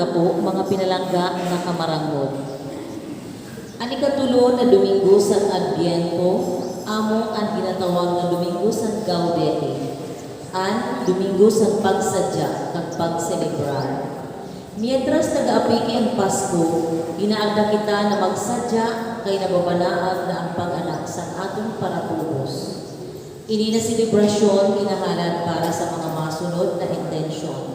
gapo, mga pinalangga nga kamarangod. Ani katulo na Domingo sa Adviento, amo ang ginatawag na Domingo sa Gaudete, ang Domingo sa pagsadya kag pagselebrar. Mientras nag-aapiki ang Pasko, inaagda kita na magsadya kay nababanaag na ang pag-anak sa atong paratubos. Ini na selebrasyon inahalad para sa mga masunod na intensyon.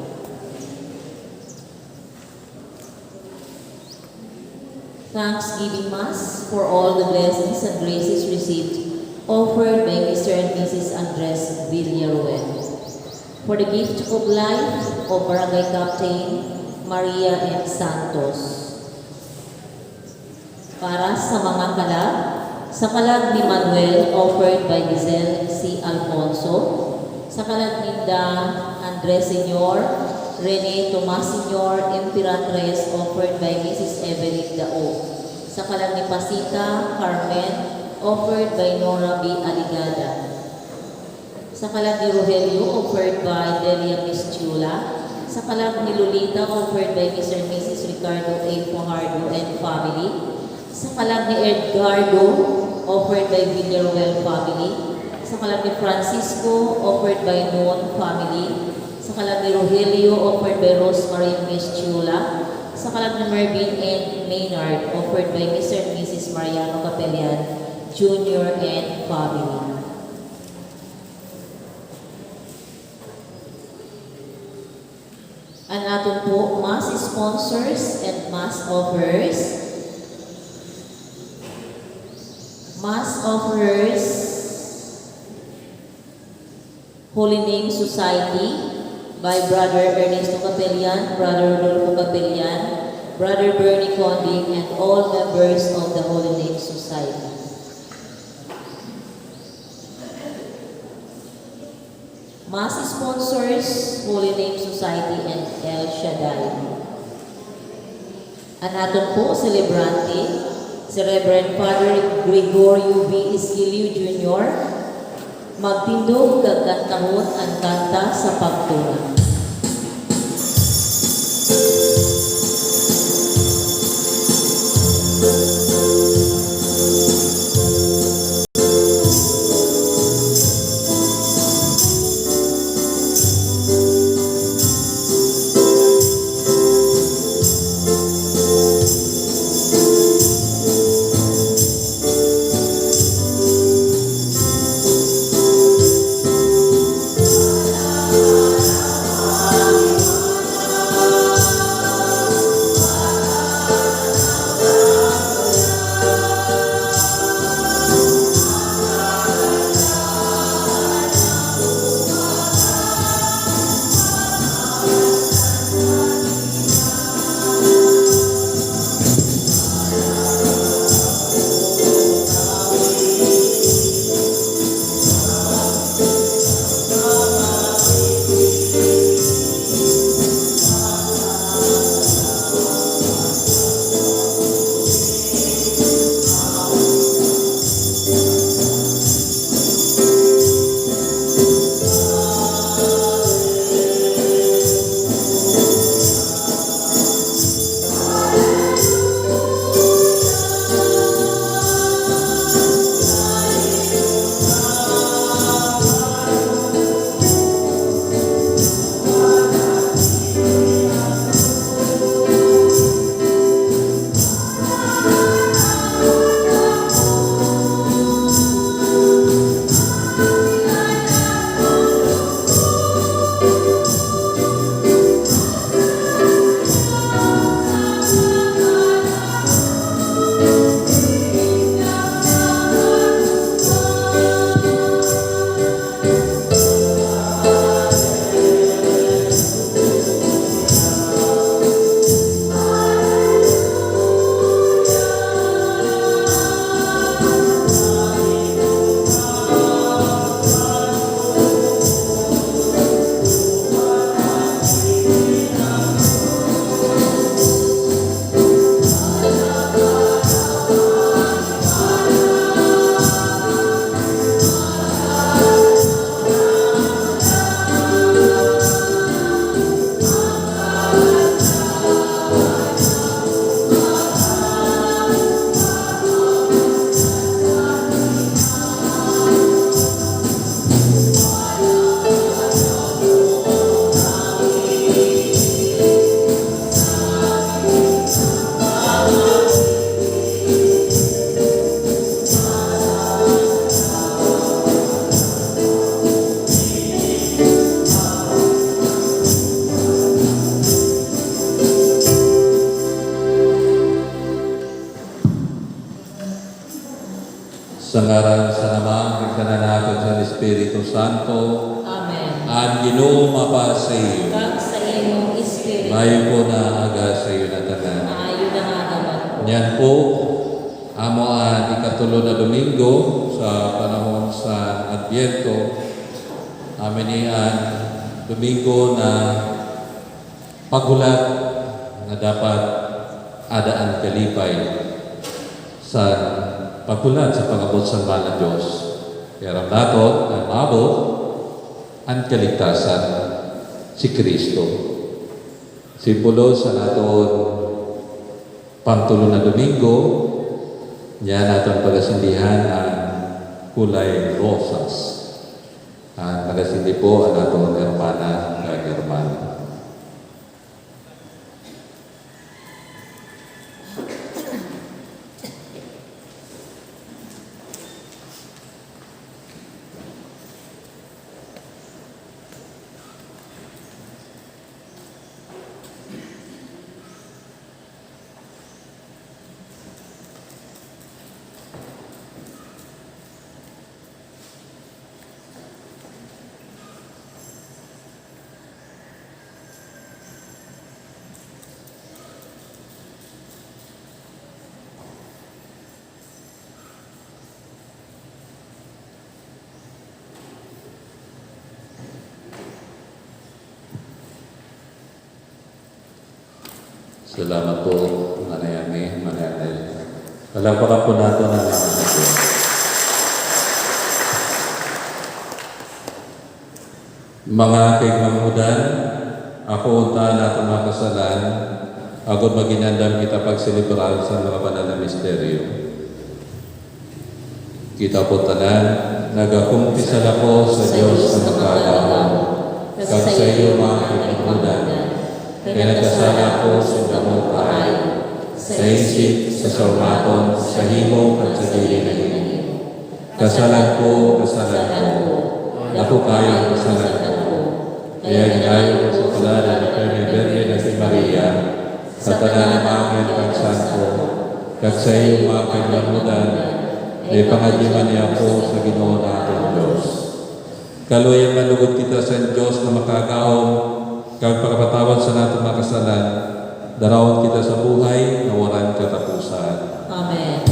Thanksgiving Mass for all the blessings and graces received, offered by Mr. and Mrs. Andres Villaruel. For the gift of life of Barangay Captain Maria M. Santos. Para sa mga kalag, sa kalag ni Manuel, offered by Giselle C. Alfonso. Sa kalag ni Andres Sr., Rene Tomas Sr., Emperatriz, offered by Mrs. Evelyn Dao. Sa kalag ni Pasita Carmen, offered by Nora B. Aligada. Sa kalag ni Rogelio, offered by Delia Mischula. Sa kalag ni Lolita, offered by Mr. and Mrs. Ricardo A. Fajardo and family. Sa kalag ni Edgardo, offered by Villaruel family. Sa kalag ni Francisco, offered by Noon family. Sa kalag ni Rogelio, offered by Rosemary Mischula. Sa kalag ni Mervyn and Maynard, offered by Mr. and Mrs. Mariano Capellan Jr. and family. Ang aton po mass sponsors and mass offers. Mass offers, Holy Name Society by Brother Ernesto Capellan, Brother Rodolfo Capellan, Brother Bernie Conding, and all members of the Holy Name Society. Mass sponsors, Holy Name Society and El Shaddai. Ang aton po celebrante, si Reverend Father Gregorio B. Esquilio Jr., magtindog kagkantahon ang kanta sa pagtulak. Sa ngaran sa Ama, ug sa Anak, ug sa Espiritu Santo. Amen. Ang Ginoo mapa sa iyo. Kag sa imong espiritu, Mayo po na aga sa iyo na tanan. maayo na nga naman po. Yan po, amo ang ikatulo na Domingo sa panahon sa Adbyento. Amin ni ang Domingo na pagulat na dapat adaan kalipay sa pagkulat sa pag-abot sa mahal na Diyos. Pero nato ang maabot ang kaligtasan si Kristo. Simbolo sa naton pangtulo na Domingo, niya naton pagasindihan ang kulay rosas. Ang nagasindi po ang naton hermana kag hermana. Salamat po, Manayami, Manayami. Palagpakan po natin ang naman natin. Mga kaigmamudan, ako unta natin mga kasalan, agad maginandam kita pagselebral sa mga banal na misteryo. Kita po tanan, nagakumpisal ako sa Diyos sa makagawang, kag sa iyo mga kaigmamudan, kaya nagkasala ko sa damong kaay, sa isip, sa saumaton, sa himo, at sa dili na himo. Kasalan ko, ako kayo kasalan ko. Kaya ginayo ko sa palala na kami Birhen na si Maria, sa tanan ng mga pagsanto, kag sa iyo mga kailamudan, ay pangadiman niya po sa Ginoo natin Diyos. Kaluyang manugod kita sa Diyos na makagaon, kag pagkapatawad sa natin mga kasalan, darawat kita sa buhay na walang katapusan. Amen.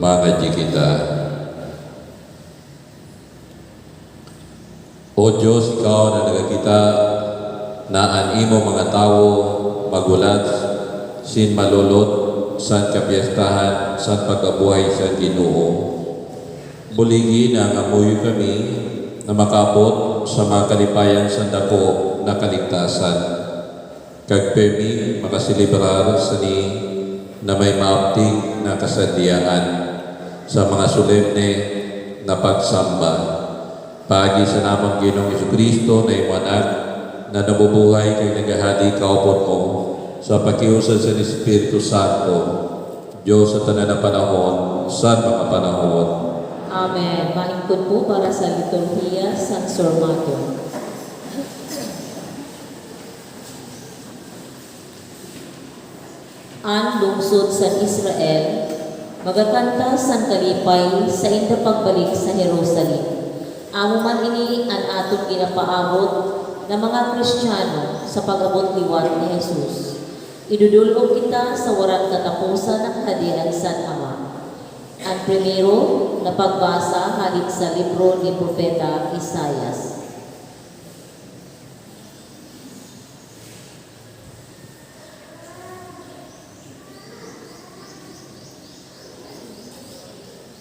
Mangadji kita. O Diyos, Ikaw na nagakita na ang imo mga tao magulat, sin malulot, san kapiestahan, san pagkabuhay sa Ginoo. Buligi na ngamuyo kami na makabot sa mga kalipayan sa dako na kaligtasan. Kag pemi makasilibrar sa ni na may maapting na kasadyaan sa mga solemne na pagsamba. Pagi sa namang Ginoong Jesucristo na imanag na nabubuhay kay nagahadi kaupon mo sa pakiusad sa Espiritu Santo, Diyos sa tanan na panahon, sa mga panahon. Amen. Maingkod po para sa liturhiya San Sormato. Ang lungsod sa Israel, magakanta san kalipay sa inda pagbalik sa Jerusalem. Amo man ini ang atong ginapaabot ng mga Kristiyano sa pag-abot liwat ni Jesus. Idudulog kita sa walang katapusan ng hadilang San Ama. Ang primero na pagbasa halik sa libro ni Propeta Isaias.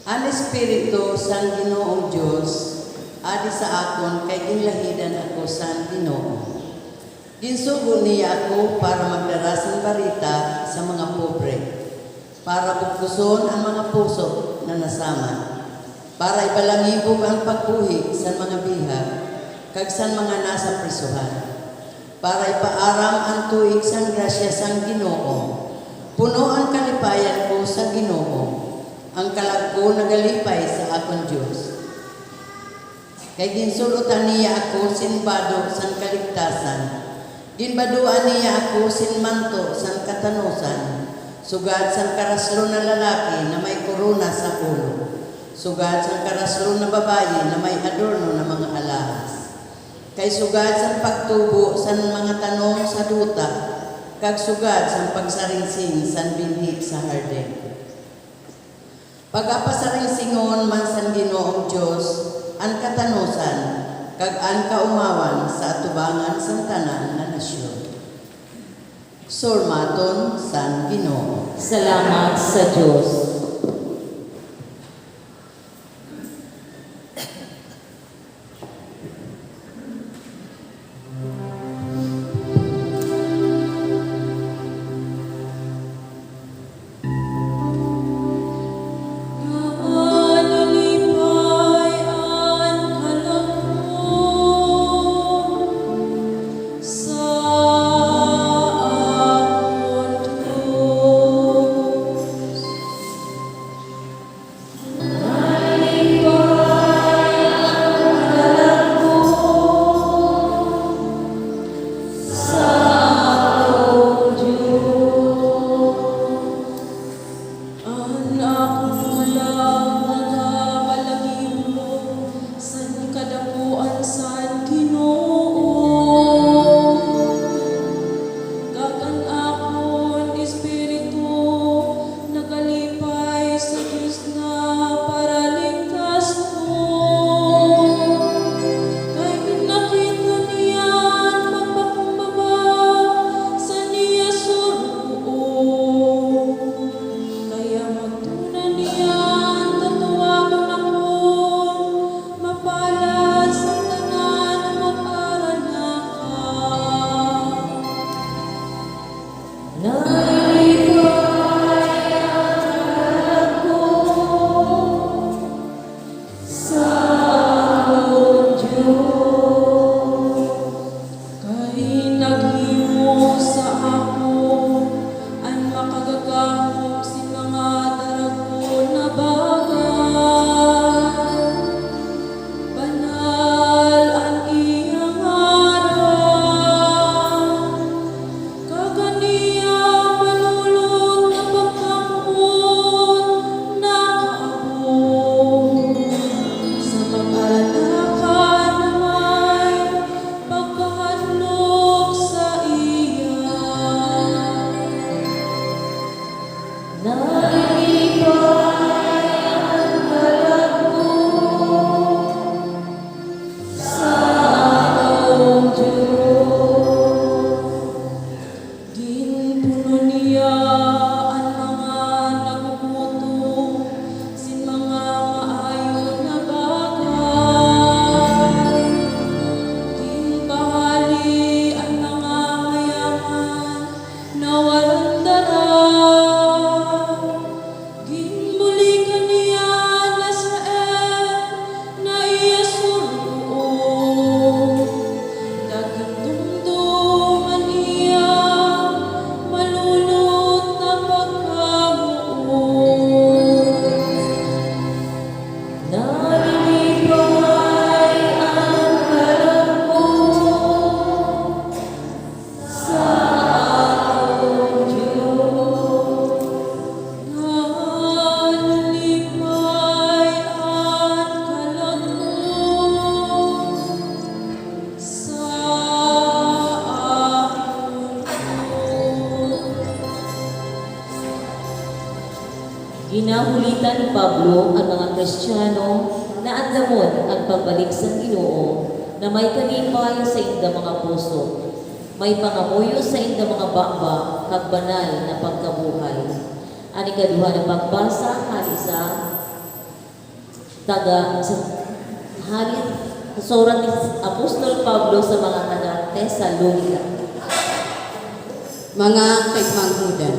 Ang Espiritu sang Ginoong Diyos, adi sa akon kay ginlahidan ako sang Ginoo. Ginsugo niya ako para magdara sang balita sa mga pobre, para bugkuson ang mga puso na nasama, para ibalangibog ang pagbuhi sa mga bihag, kag sa mga nasa prisuhan, para ipaaram ang tuig sang grasya sang Ginoo. Puno ang kalipayan ko sa Ginoo, ang kalag ko nagalipay sa akong Diyos. Kay ginsulutan niya ako sinbado sang kaligtasan, ginbaduan niya ako sinmanto sang katanusan, sugad sang karaslo na lalaki na may korona sa ulo, sugad sang karaslo na babayi na may adorno na mga alahas, kay sugad sang pagtubo sang mga tanong sa duta, kag sugad sang pagsaringsing sang binhi sa hardeng. Pagapasaringsingon man san Ginoong Diyos ang katanusan kag ang kaumawan sa atubangan sang tanan na nasyon. Sormaton san Ginoo. Salamat sa Diyos. Ginahulitan ni Pablo ang mga Kristiyano na andamon ang pagbalik sa Ginoo na may kalipay sa inda mga puso, may pangamuyo sa inda mga bakba kag banal na pagkabuhay. Ani kaduha na pagbasa hali sa hali sa surat ni Apostol Pablo sa mga taga Tesalonica. Mga kaigmanghudan,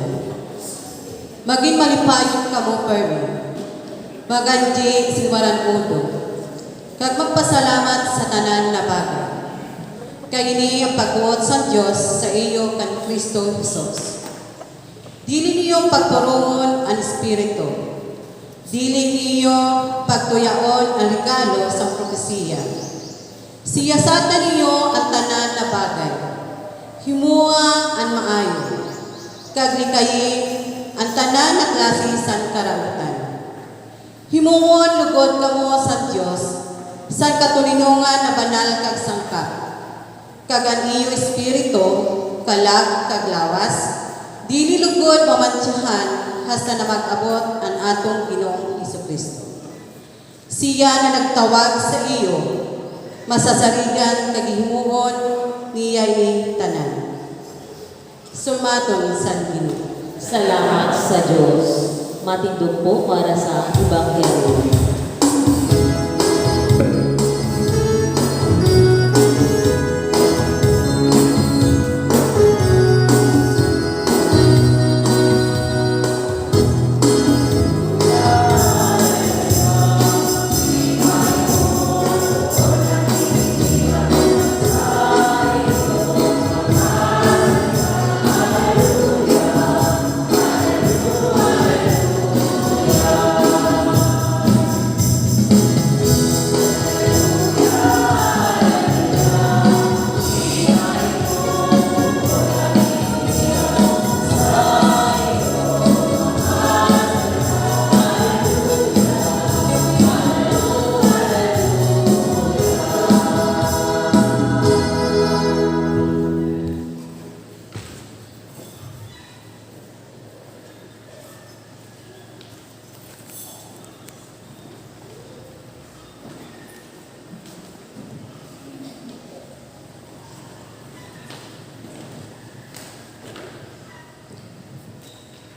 maging malipayong kamo permi, maganji siwaran uto, kag magpasalamat sa tanan na bagay. Kay ini ang pagbuot sa Dios sa iyo kan Kristo Jesus. Dili niyo pagturungon ang Espiritu, dili niyo pagtuyaon ang regalo sa propesiya. Siyasatan niyo ang tanan na bagay, himuha ang maayo, kag likayin ang tanan na klase sa karabutan. Himuon lugod kamo sa Dios sa katulinungan na banal kag sangka. Kag ang iyo espiritu kalag kag lawas, dili lugod mamantsahan hasta na mag-abot ang atong Ginoong Hesukristo. Siya na nagtawag sa iyo, masasarigan kag himuon niya ni tanan. Sumaton sa Ginoo. Salamat sa Diyos. Matindog po para sa Ebanghelyo.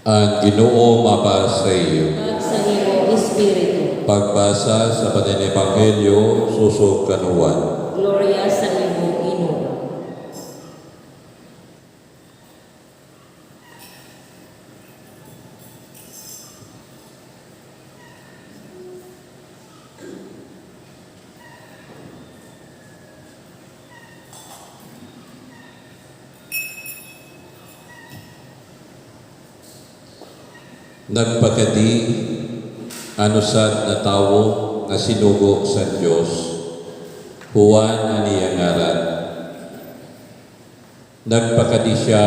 Ang Ginoo mapa sa iyo. Kag sa imo Espiritu. Pagbasa sa Banal Ebanghelyo susog kanuwan. Gloria sa imo, Ginoo. Nagpakadi anusad na tawo nga sinugo sa Dios. Juan ani ang ngaran. Nagpakadi siya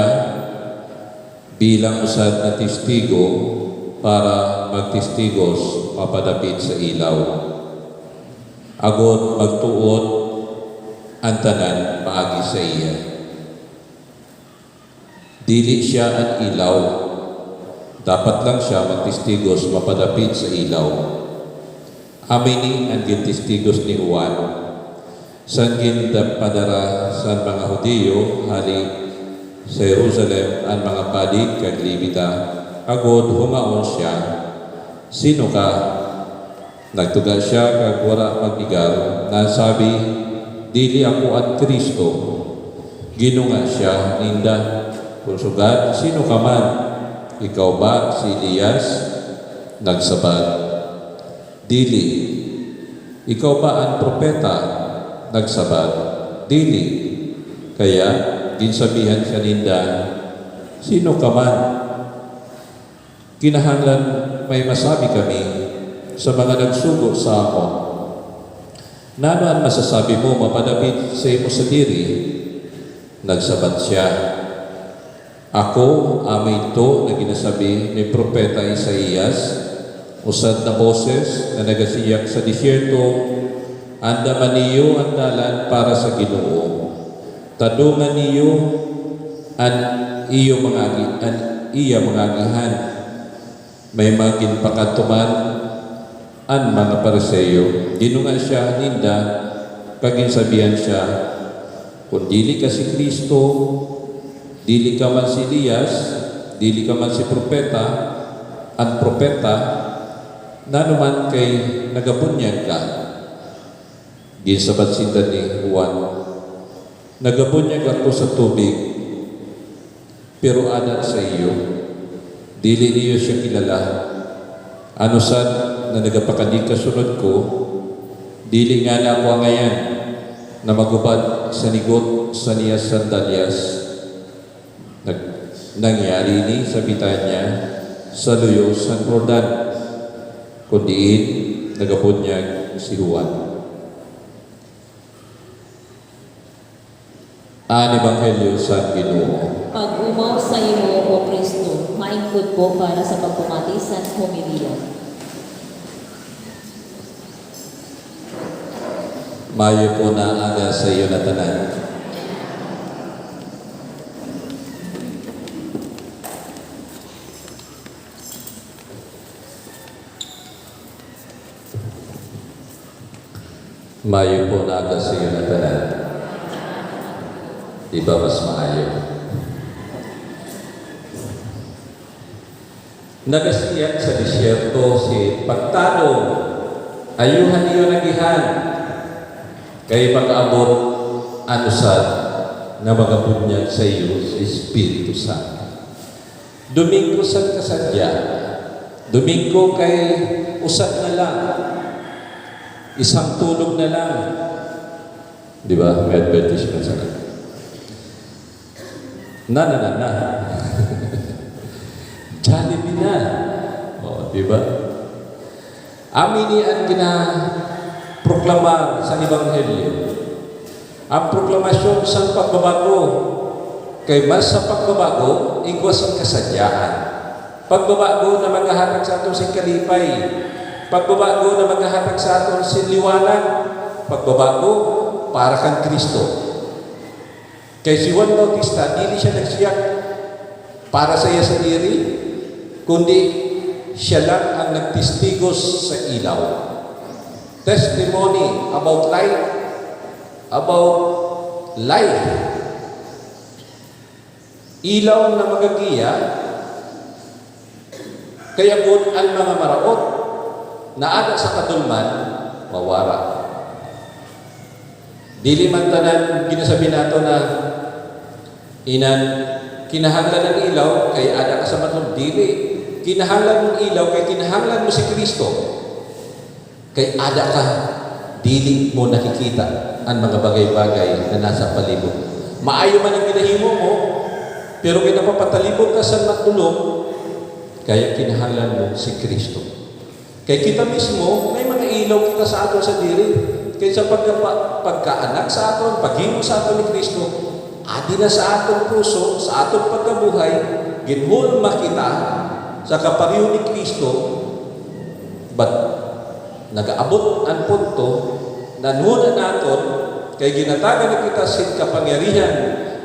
bilang usad na testigo para magtestigos papadapit sa ilaw. Agon magtuon ang tanan paagi sa iya. Dili siya ang ilaw. Dapat lang siya magtestigos mapadapit sa ilaw. Amini ang gintistigos ni Juan. San ginpadara sa mga Hudiyo hali sa Jerusalem ang mga padig kag libita. Agod humaon siya. Sino ka? Nagtuga siya kag wala magigal. Nasabi, dili ako ang Kristo. Ginunga siya ninda. Kusugad, sino ka man? Ikaw ba si Elias? Nagsabat, dili. Ikaw ba ang propeta? Nagsabat, dili. Kaya, ginsabihan siya ninda, sino ka man? Kinahanglan may masabi kami sa mga nagsugo sa ako. Nano ang masasabi mo mapadapit sa imo sa diri? Nagsabat siya, ako, amay ito na ginasabi ni Propeta Isaías, usad na boses na nagasiyak sa disyerto, andaman niyo ang dalan para sa Ginoo. Tadungan niyo ang iya mga agihan. may maging pakatuman ang mga Pariseo. Dinungan siya ninda, kaginsabihan siya, kung dili ka si Kristo, dili ka man si Elias, dili ka man si propeta, ang propeta, na naman kay nagabunyag ka. Ginsabat sinda ni Juan, nagabunyag ako sa tubig, pero anak sa iyo, dili niyo siya kilala. Ano sad na nagapakadi kasunod ko, dili nga na ako ngayon na magubad sa nigot sa niya sandalyas. Nangyari ni sa Bitanya sa luyo San Jordan, kundiin nagabunyag si Juan. Ang Ebanghelyo sa Ginoo. Pag umaw sa iyo, O Kristo, maingkod po para sa pagpamatisan homilya. Mayo po na aga sa iyo na tanan. Mayo po na aga sa iyo na tanan. Di ba mas maayo? Nagasiyak sa disyerto si pagtanong, ayuhan niyo nagihan, kay pag-abot anusad na magabunyag sa iyo sa Espiritu Santo. Domingo sa kasadya, Domingo kay usad na lang, isang tulog na lang. Di ba? May advertisement sa lang. Na. Jollibee na. O, di ba? Amini ang gina-proklamar sa Ebanghelyo. Ang proklamasyon sa pagbabago. Kay mas sa pagbabago, igwas ang kasadyaan. Pagbabago na maghahatag sa atong kalipay. Pagbabago na maghahatag sa atong liwanag. Pagbabago para kang Kristo. Kay si Juan Bautista, hindi siya nagsiyak para sa iya sa diri, kundi siya lang ang nagtistigos sa ilaw. Testimony about life, ilaw na magagiya, kaya kung ang mga maraot na ada sa kadulman, mawara. Dili man tanan ginasabi nato na kinahanglan ng ilaw kay ada ka sa matulog. Dili. Kinahanglan mong ilaw kay kinahanglan mo si Kristo. Kay ada ka, dili mo nakikita ang mga bagay-bagay na nasa palibot. Maayo man ang ginahimo mo, pero kay napapatalibot ka sa matulog, kaya kinahanglan mo si Kristo. Kay kita mismo, may mga ilaw kita sa aton sa diri. Kaya sa pagkaanak sa aton, paghimo sa aton ni Kristo, adi na sa aton puso, sa aton pagkabuhay, ginhulma kita sa kapariho ni Kristo, but nagaabot ang punto, nanuna naton, kay ginatagan na kita sin kapangyarihan,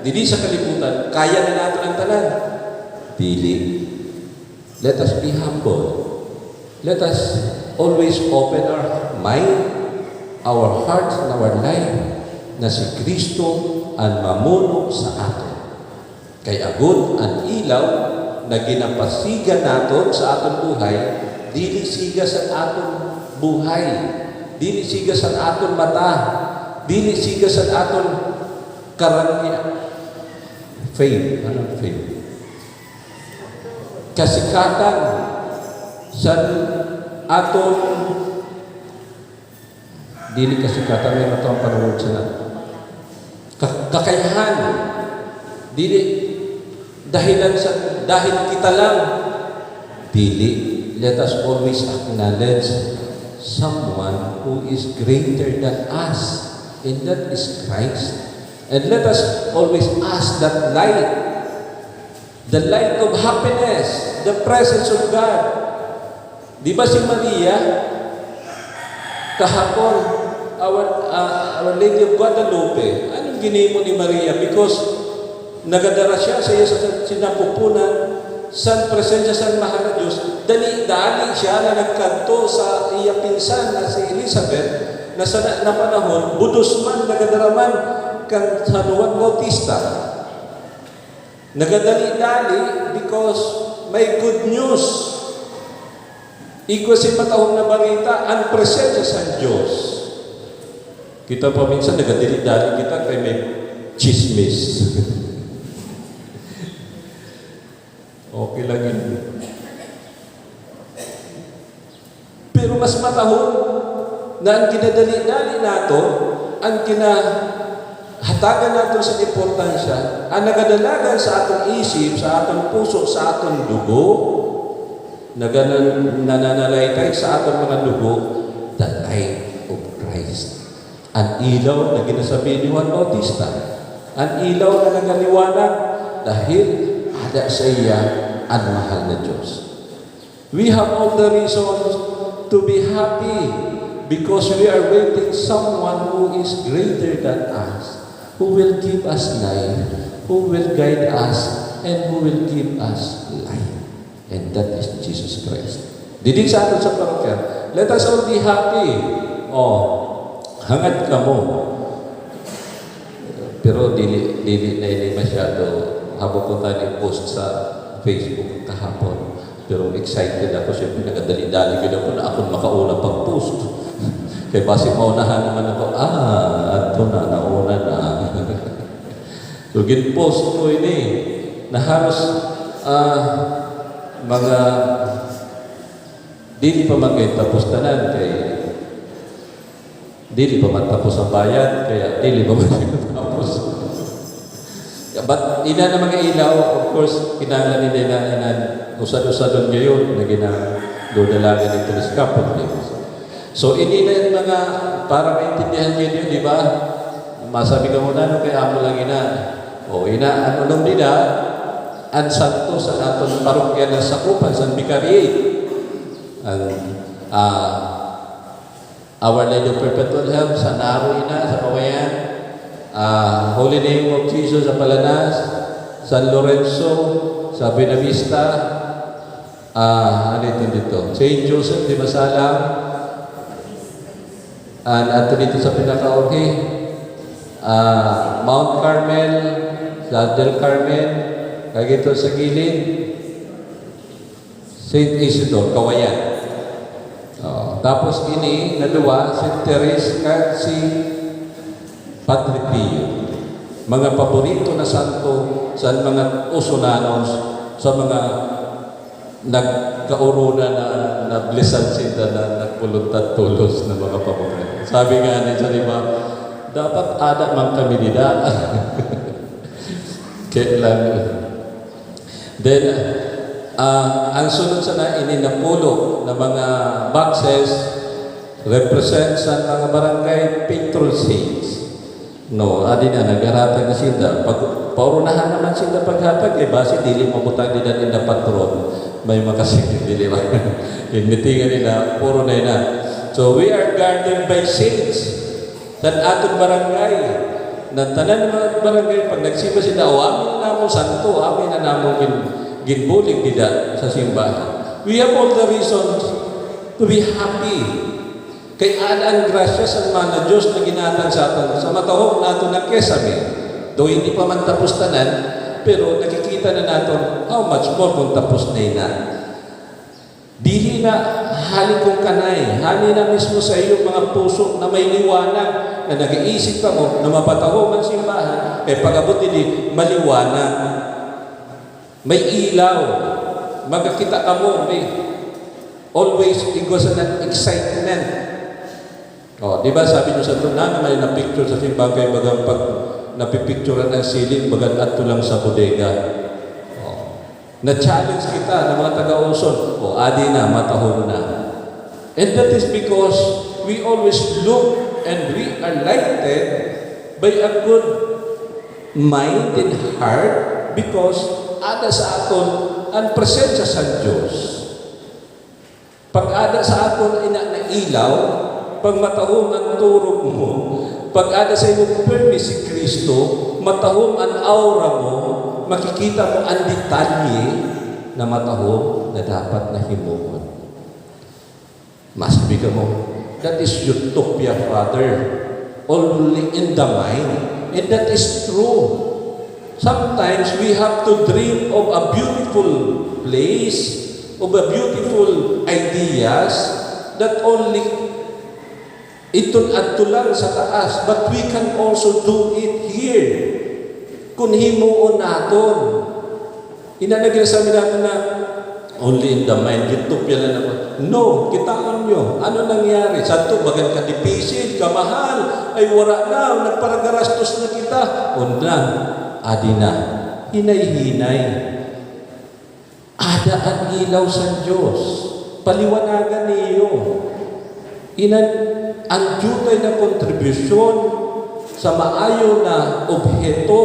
dili sa kalibutan, kaya na natin ang tanan. Dili. Let us be humble. Let us always open our mind, our heart, and our life, na si Kristo ang mamuno sa atin. Kay agud ang ilaw na ginapasiga naton sa aton buhay, dili siga sa aton buhay, dili siga sa aton mata, dili siga sa aton karanya. Faith. Anong faith? Kasikatan sa aton dili kasikatan may matang panunod sa kakayahan, dili dahil kita lang, dili. Let us always acknowledge someone who is greater than us, and that is Christ. And let us always ask that light, the light of happiness, the presence of God. Di ba si Maria kahapon, our Lady of Guadalupe, anong ginimo ni Maria? Because nagadara siya sa iya sa sinapupunan sa presensya sa mahal na Diyos, dali siya na nagkanto sa iya pinsan na si Elizabeth, na sa na panahon, budos man, nagadaraman kan San Juan Bautista. Nagadali-dali because may good news. Iko si matahong na balita, ang presensya sa Diyos. Kita pa minsan nagadali-dali kita kay may chismis. Okay lang yun. Pero mas matahong na ang kinadali-dali nato, ang kinahatagan nato sa importansya, ang nagadalagan sa atong isip, sa atong puso, sa atong dugo, nananalaytay sa atong mga dugo, the light of Christ. Ang ilaw na ginasabi ni Juan Bautista, ang ilaw na nangaliwanag dahil ada sa iya ang mahal na Diyos. We have all the reasons to be happy because we are waiting someone who is greater than us, who will give us life, who will guide us, and who will give us life. And that is Jesus Christ. Didig sa atin sa parokya, let us all be happy. Hangad ka mo. Pero dili na ini masyado. Habang ko tayo post sa Facebook kahapon. Pero excited ako. Siyempre, nagadali-dali ko na po na ako makauna pag-post. Kaya basi maunahan naman ako, ato na, nauna na. So, gin-post ko ini na halos mga dili pa magkitapos tanan kay dili pa matapos ang bayan, kaya dili pa matapos. But ina na mga ilaw, of course, kinahanglan nila na usad-usadon ngayon na ginadudalagan ng telescope. So, ini na yung mga, para maintindihan nyo yun, di ba? Masabi ka muna, no, kaya amo lang ina. Ano nung nila, ang santo sa aton parokya ng Sakupan, San Vicariate. Our Lady of Perpetual Help, sa Naro ina, sa Kawayan. Holy Name of Jesus sa Palanas, San Lorenzo, sa Benavista, ano ito dito? St. Joseph de Masalang, at dito sa pinaka-okay, Mount Carmel, sa Del Carmen, kagito sa gilid, St. Isidore, Kawayan. Tapos ini, nadua, St. Therese, kag si Padre Pio. Mga paborito na santo sa mga usunanos, sa mga nagkauruna na blisan sila na nagpuluntad tulos na mga paborito. Sabi nga niya, di ba, dapat ada man kami nila. Kailan. Then, ang sunod sana ininapulo na mga boxes represent sa mga barangay patron saints. No, adi na nagharatag na sila. Pag paurunahan naman sila paghatag, basi dili mabutang din na patron. May makasikit dili ba? Imitingan nila, puro na. So we are guarded by saints. Sa atong barangay, na tanan mga barangay, pag nagsimba sila, amin na namo santo, amin na namo ginbulig dida sa simbahan. We have all the reasons to be happy. Kay ang grasya sa mga Diyos na ginatan sa atin, sa matahong nato na kesame. Though hindi pa man tapos tanan, pero nakikita na natin how much more kung tapos na ina. Dili na hali kong kanay, hali na mismo sa iyong mga puso na may liwanag, na nag-iisip ka mo na mapatahong ang simbahan, pag-abot hindi maliwanag. May ilaw, magkakita ka mo, may always igos na excitement. Di ba sabi nyo sa ito, na may na-picture sa simbahan kayo bagang pag napipicturean ang siling, bagang ato lang sa bodega. Na-challenge kita ng mga taga-Uson, adi na, matahon na. And that is because we always look and we are lighted by a good mind and heart because ada sa aton ang presensya sa Diyos. Pag ada sa aton ina na ilaw, pag matahong ang turog mo, pag ada sa iyong permi si Kristo, matahong ang aura mo, makikita mo ang detalye, na matahom na dapat na himuon. Masabi ka mo, that is utopia, Father. Only in the mind. And that is true. Sometimes we have to dream of a beautiful place, of a beautiful ideas that only itun lang sa taas, but we can also do it here. Kung himuon naton. Inanagin sa amin natin na only in the mind, utopia lang naman. No, kitaan nyo. Ano nangyari? Santo, bagan ka dipisil, kamahal, ay wala na, nagparagarastos na kita. Undan, adi na, hinay-hinay. Ada ang ilaw sa Diyos. Paliwanagan niyo. Ang jutay na kontribusyon sa maayo na obheto,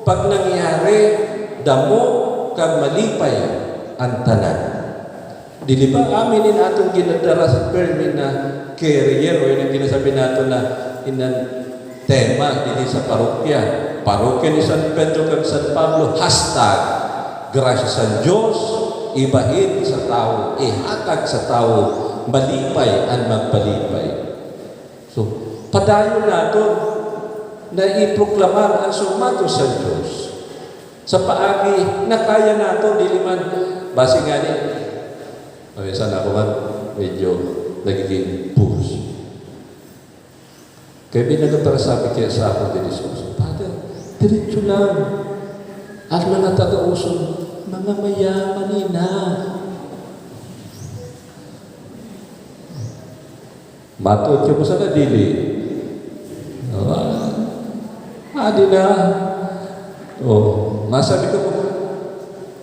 pag nangyari, damo kag malipay ang tanan. Dili ba aminin atong ginadara sa permi na carrier o yung ginasabi nato na inan tema dili sa parokya. Parokya ni San Pedro kag San Pablo, hashtag grasya sa Diyos, ibahin sa tao, ihatag sa tao, malipay ang magpalipay. So, padayon nato na iproklamar ang sumato sa Diyos. Sa paagi na kaya nato, dili man basi gani. Okay, sana ako man medyo nagiging push. Kaya binagaparasabi kaya sa ako din isos, Father, diretso lang. At mga tagauson, mga mayaman na. Matod ka mo sa nadili. Adi na. Masabi ko po,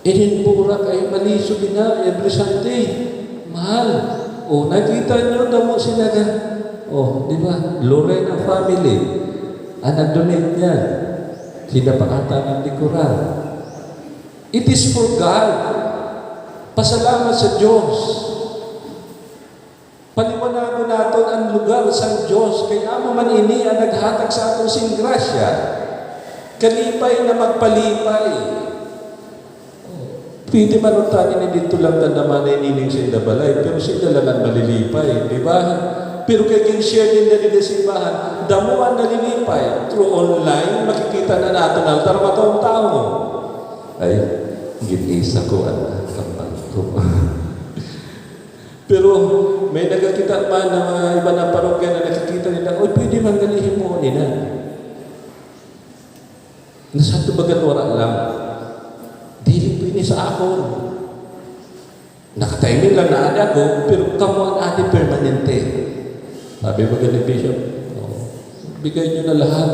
ininburak ay malisog na, every Sunday. Mahal. Nakita nyo na mo sila na. Di ba? Lorena family. Nag-donate niya. Sila pa ata ng likuran. It is for God. Pasalamat sa Diyos. Paliwanago natin ang lugar sa Diyos. Kaya mo man ini ang naghatag sa atong singgrasya. Kalipay na magpalipay. Pwede man ang tani na dito lang tandaman na inining sa indabalay, pero sila lang ang malilipay, di ba? Pero kaya share din na dito sa simbahan, damuan na lilipay. Through online, makikita na natin ang taong tao. Ay, ginisa ko ang kampang ko. Pero may nagkakita man ng mga iba na parokya na nakikita nila, oy, pwede man ganihin mo nila. Nasa ito bagat wala lang. Dili pwede sa ako. Nakataimin lang na ada ko, pero kamo ang adi permanente. Sabi ba ganun, Bishop? Bigay nyo na lahat.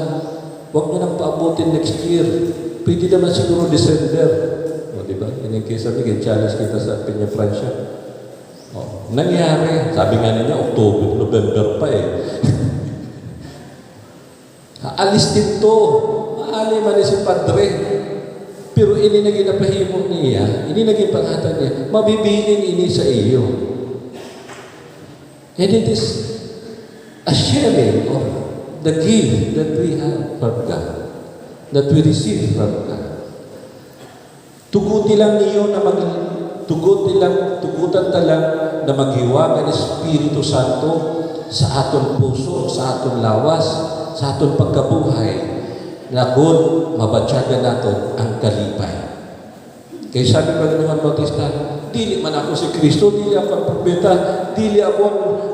Huwag nyo nang paabutin next year. Pwede naman siguro December. Diba? Yan yung kesa bigay, challenge kita sa Peña Francia. Nangyari. Sabi nga niya, October, November pa eh. Alis dito. Maali man si Padre. Pero ini na ginapahimo niya, ini na ginapangatan niya, mabibilin ini sa iyo. And it is a sharing of the gift that we have from God, that we receive from God. Tuguti lang niyo na tugutan talang na maghiwag ang Espiritu Santo sa aton puso, sa aton lawas, sa aton pagkabuhay, na kung mabatyagan natin ang kalipay. Kaya sabi pa naman Bautista, dili man ako si Kristo, dili ako ang propeta, dili ako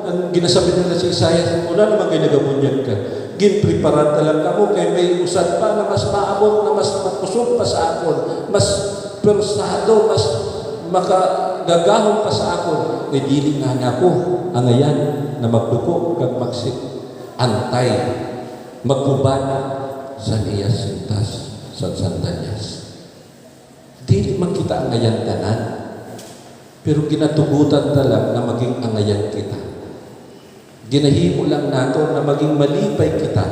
ang ginasabi nila si Isaiah, wala naman ginagamunyan ka. Ginpreparan talang ako, kaya may usad pa na mas maabot, na mas makusog pa sa akon, mas persado, mas makagagahon pa sa akon. Kaya dili nga na ako, ang ayan na magduko, kag magsik, antay, magbubad, sa niyas sintas, sa sandanyas. Dili man kita angayan tanan, pero ginatugutan talang na maging angayan kita. Ginahimo lang nato na maging malipay kita.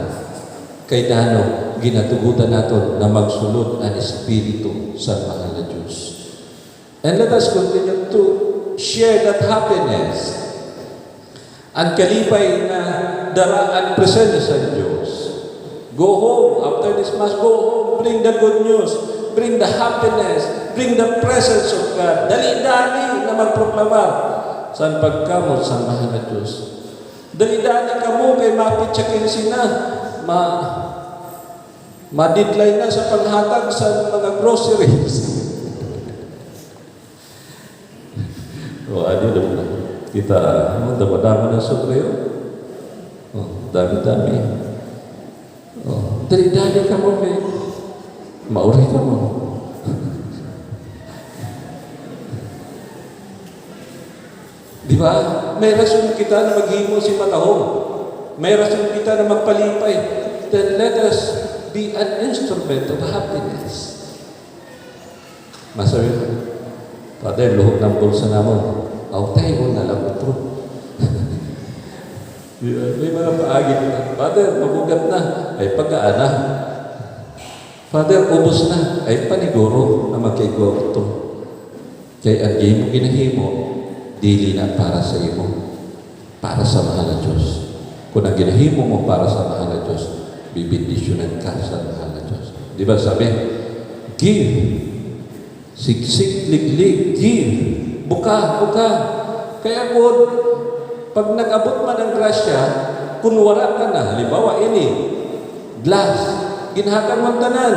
Kay dano, ginatugutan nato na magsulod ang Espiritu sa mahal na Diyos. And let us continue to share that happiness. Ang kalipay na daraan presensya sa Diyos. Go home. After this Mass, go home. Bring the good news. bring the happiness, bring the presence of God. Dali-dali na magproklama sa pagkamot sa mahal na Diyos. Dali-dali ka mo kay mapitsakin sina, ma-deadline na sa panghatag sa mga groceries. O, ano na kita, dama-dama na sa kayo. O, dami-dami. O, dali-dali ka mo kay mauri ka mo. Di ba? May rason kita na maghimo si matahong. May rason kita na magpalipay. Then let us be an instrument of happiness. Masabi ko, Father, luhok ng bulsa naman. Tayo na lang ito. May mga paagit na, Father, mabugat na. Ay pagkaan na. Father, ubos na. Ay paniguro na magkaiguro ito. Kaya ang mo ginahimo, dili na para sa imo, para sa mahal na Diyos. Kung ang ginahimo mo para sa mahal na Diyos, bibindisyonan ka sa mahal na Diyos. Di ba sabi? Give. Siksik, liglig, give. Buka, buka. Kaya kung pag nag-abot man ang grasya, kung wala ka na, halimbawa ini, glass, ginhatag mo tanan,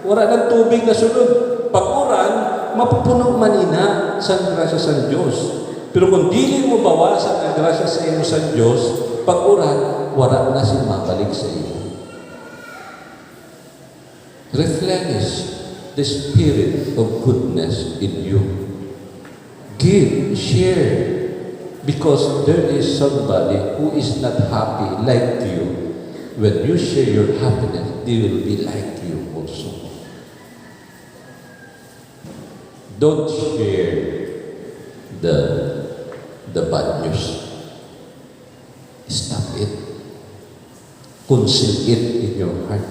wala ng tubig na sunod. Pag-uran, mapupuno man ina sa grasya sa Diyos. Pero kung dili mo bawasan ang grasya sa imo sa Diyos, pag-uran, wala na si mabalik sa iyo. Replenish the spirit of goodness in you. Give, share. Because there is somebody who is not happy like you. When you share your happiness, they will be like you also. Don't share the bad news. Stop it. Conceal it in your heart.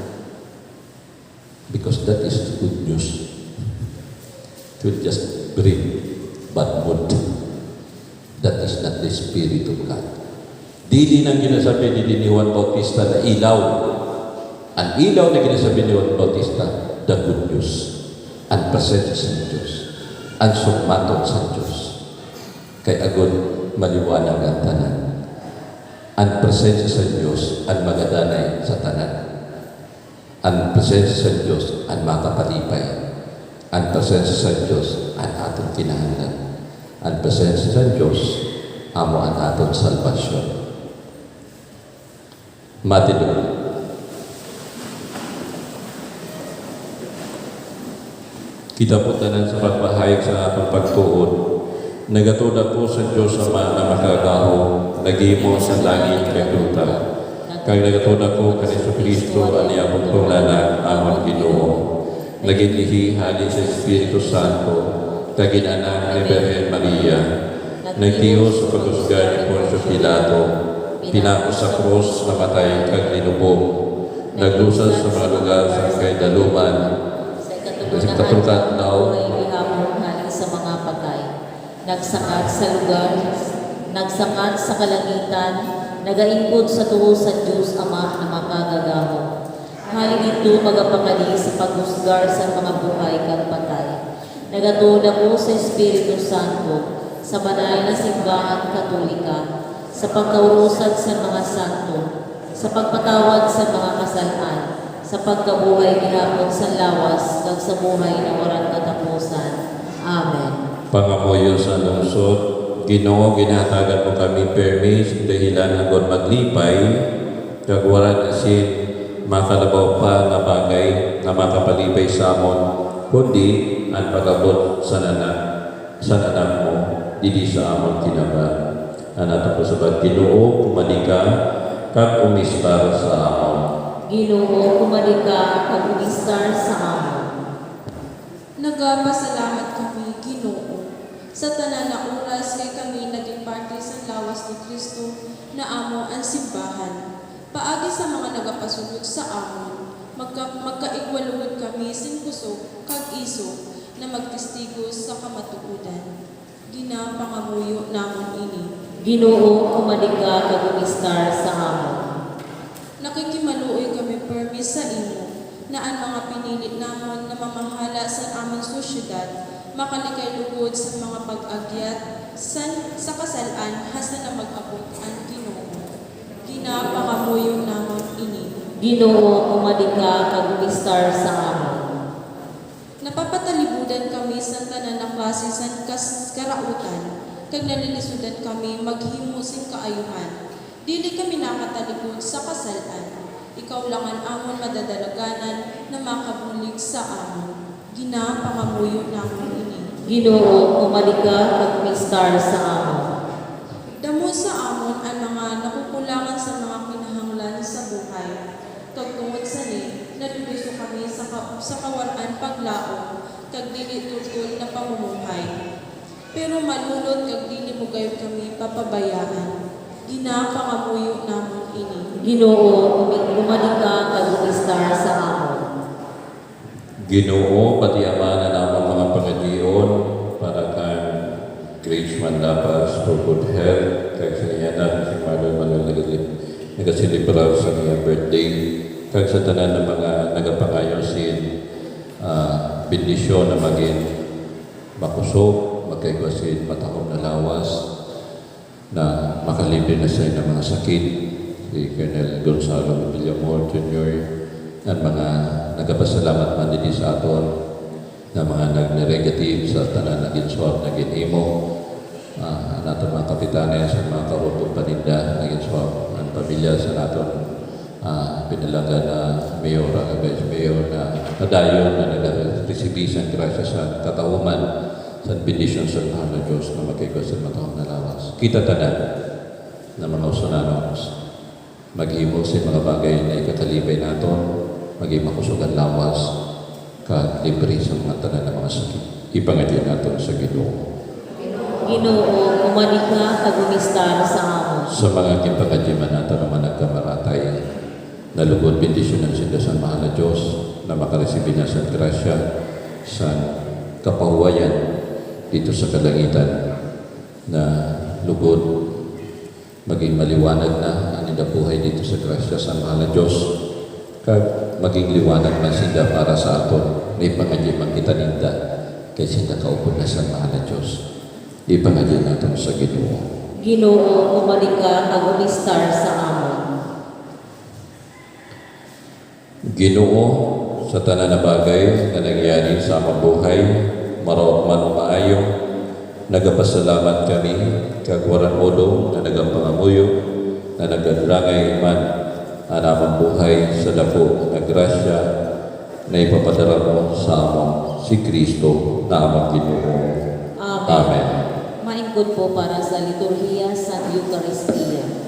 Because that is good news. It will just bring bad mood. That is not the Spirit of God. Dili nang ginasabi ni Juan Bautista na ilaw. Ang ilaw na ginasabi ni Juan Bautista, the good news. Ang presensya sa Diyos. Ang sukmaton sa Diyos. Kay agon maliwanag ang tanan. Ang presensya sa Diyos ang magadanay sa tanan. Ang presensya sa Diyos ang makapalipay. Ang presensya sa Diyos ang atong kinahanglan. Ang presensya sa Diyos amo ang atong salvasyon. Matindog. Kita po tanan sa pagpahayag sa atong pagtuon. Nagatuda po sa Diyos Ama na makagaho, nagimo sa langit kay duta. Kag nagatuda po kay Kristo ani akong tunglanan amon Ginoo. Nagilihi hali sa Espiritu Santo, taginanan ni Birhen Maria. Nagtiyo sa pagusgan ni Poncio Pilato, pinako sa krus, namatay kag linubog. Naglusad sa mga lugar sa kay daluman. Sa katulad daw ay ihapon haling sa mga patay. Nagsakat sa lugar, nagsakat sa kalangitan, nagaingkod sa tuho sa Diyos Ama na makagagaho. Halin ito magapakali sa paghusgar sa mga buhay kag patay. Nagatuda ko sa Espiritu Santo, sa banal na simbahan katolika, sa pagkaurusad sa mga santo, sa pagpatawad sa mga kasalan, sa pagkabuhay gihapon sa lawas, kag sa buhay na walang katapusan. Amen. Pangamuyo sa lungsod, Ginoo, ginahatagan mo kami permis, dahilan hanggang maglipay, kag waran asin, makalabaw pa na bagay na makapalipay sa amon, kundi ang pag-abot sa nanak mo, dili sa amon kinaba. Anak ko sa Ginoo, kumanika, kag umistar sa amon. Ginoo, kumalika kag umistar sa amon. Nagapasalamat kami, Ginoo, sa tanan na oras kay kami naging parte sa lawas ni Kristo na amo ang simbahan. Paagi sa mga nagapasunod sa amon, magkaigwalugod kami sin kusog kag iso na magtestigos sa kamatuodan. Ginapangamuyo namon ini. Ginoo, kumalika kag umistar sa amon. Nakikimaluoy kami permis sa imo, na ang mga pinilit namon na mamahala sa among sosyedad makalikay lugod sa mga pag-agyat sa kasalan hasta na mag-abot ang Ginoo. Ginapakamuyo namon ini. Ginoo, umadika kag umistar sa amon. Napapatalibudan kami sa tanan na klase sa karautan, kag nalilisudan kami maghimo sing kaayuhan. Dili kami nakatalikod sa kasalan. Ikaw lang ang amon madadalaganan na makabulig sa amon. Ginapangamuyo namon ini. Ginoo, umadika kag umistar sa amon. Damo sa amon ang mga nakukulangan sa mga kinahanglan sa buhay. Kag tungod sa ni, naluluso kami sa kawalan paglaom, kag dili tutol na pamumuhay. Pero malulot kag dili mo gayon kami papabayaan. Ginapangamuyo namon ini. Ginoo, umadika kag umistar sa amon. Ginoo, pati ama na namang mga pangadiyon para kang Grace Mandapas for good health, kag sa niya na si Manuel nagasilibrar sa niya birthday, kag sa tanan ng mga nagapangayon sin bendisyon na maging makusog, magkaigwasin matahong na lawas, na makalibre na sa ng mga sakit, si Colonel Gonzalo Villamor Jr., at mga nagpasalamat man din sa aton na mga nag-negative sa tanan na ginswab na ginimo, nato mga kapitanes at mga karutong paninda na ginswab ang pamilya sa naton pinalaga na mayor, vice mayor na nadayon na nag-resibi sa grasya sa katauman sa bendisyon sa mahal na Diyos na magkikos sa matahong na lawas. Kita tanan na mga usunanos maghimo sa mga bagay na ikakalibay naton, maging makusugan lawas, ka-libre sa mga tanan ng mga sakit. Ipangadyo natin sa Ginoo. Ginoo, umadika kag umistar sa amon. Sa mga kipangadyaman natin naman nagkamaratay, na lugod bendisyon ng sila sa mahal na Diyos, na makaresibin na sa grasya, sa kapahuwayan dito sa kalangitan, na lugod maging maliwanag na ang buhay dito sa grasya sa mahal na Diyos, kag maging liwanag man sila para sa aton na ipangadyaman kita ninda kay sila kaupod na sa mahal na Diyos. Ipangadyaman natin sa Ginoo. Ginoo, umadika kag umistar sa amon. Ginoo, sa tanan na bagay na nangyari sa among buhay, maraot man o maayo, nagapasalamat kami kag waran ulo na nagapangamuyo, na nagadrangay man ang among buhay sa dako na grasya na ipapadala mo sa among si Kristo na among Ginoo. Amen. Amen. Maingkod po para sa liturhiya sa Eucharistia.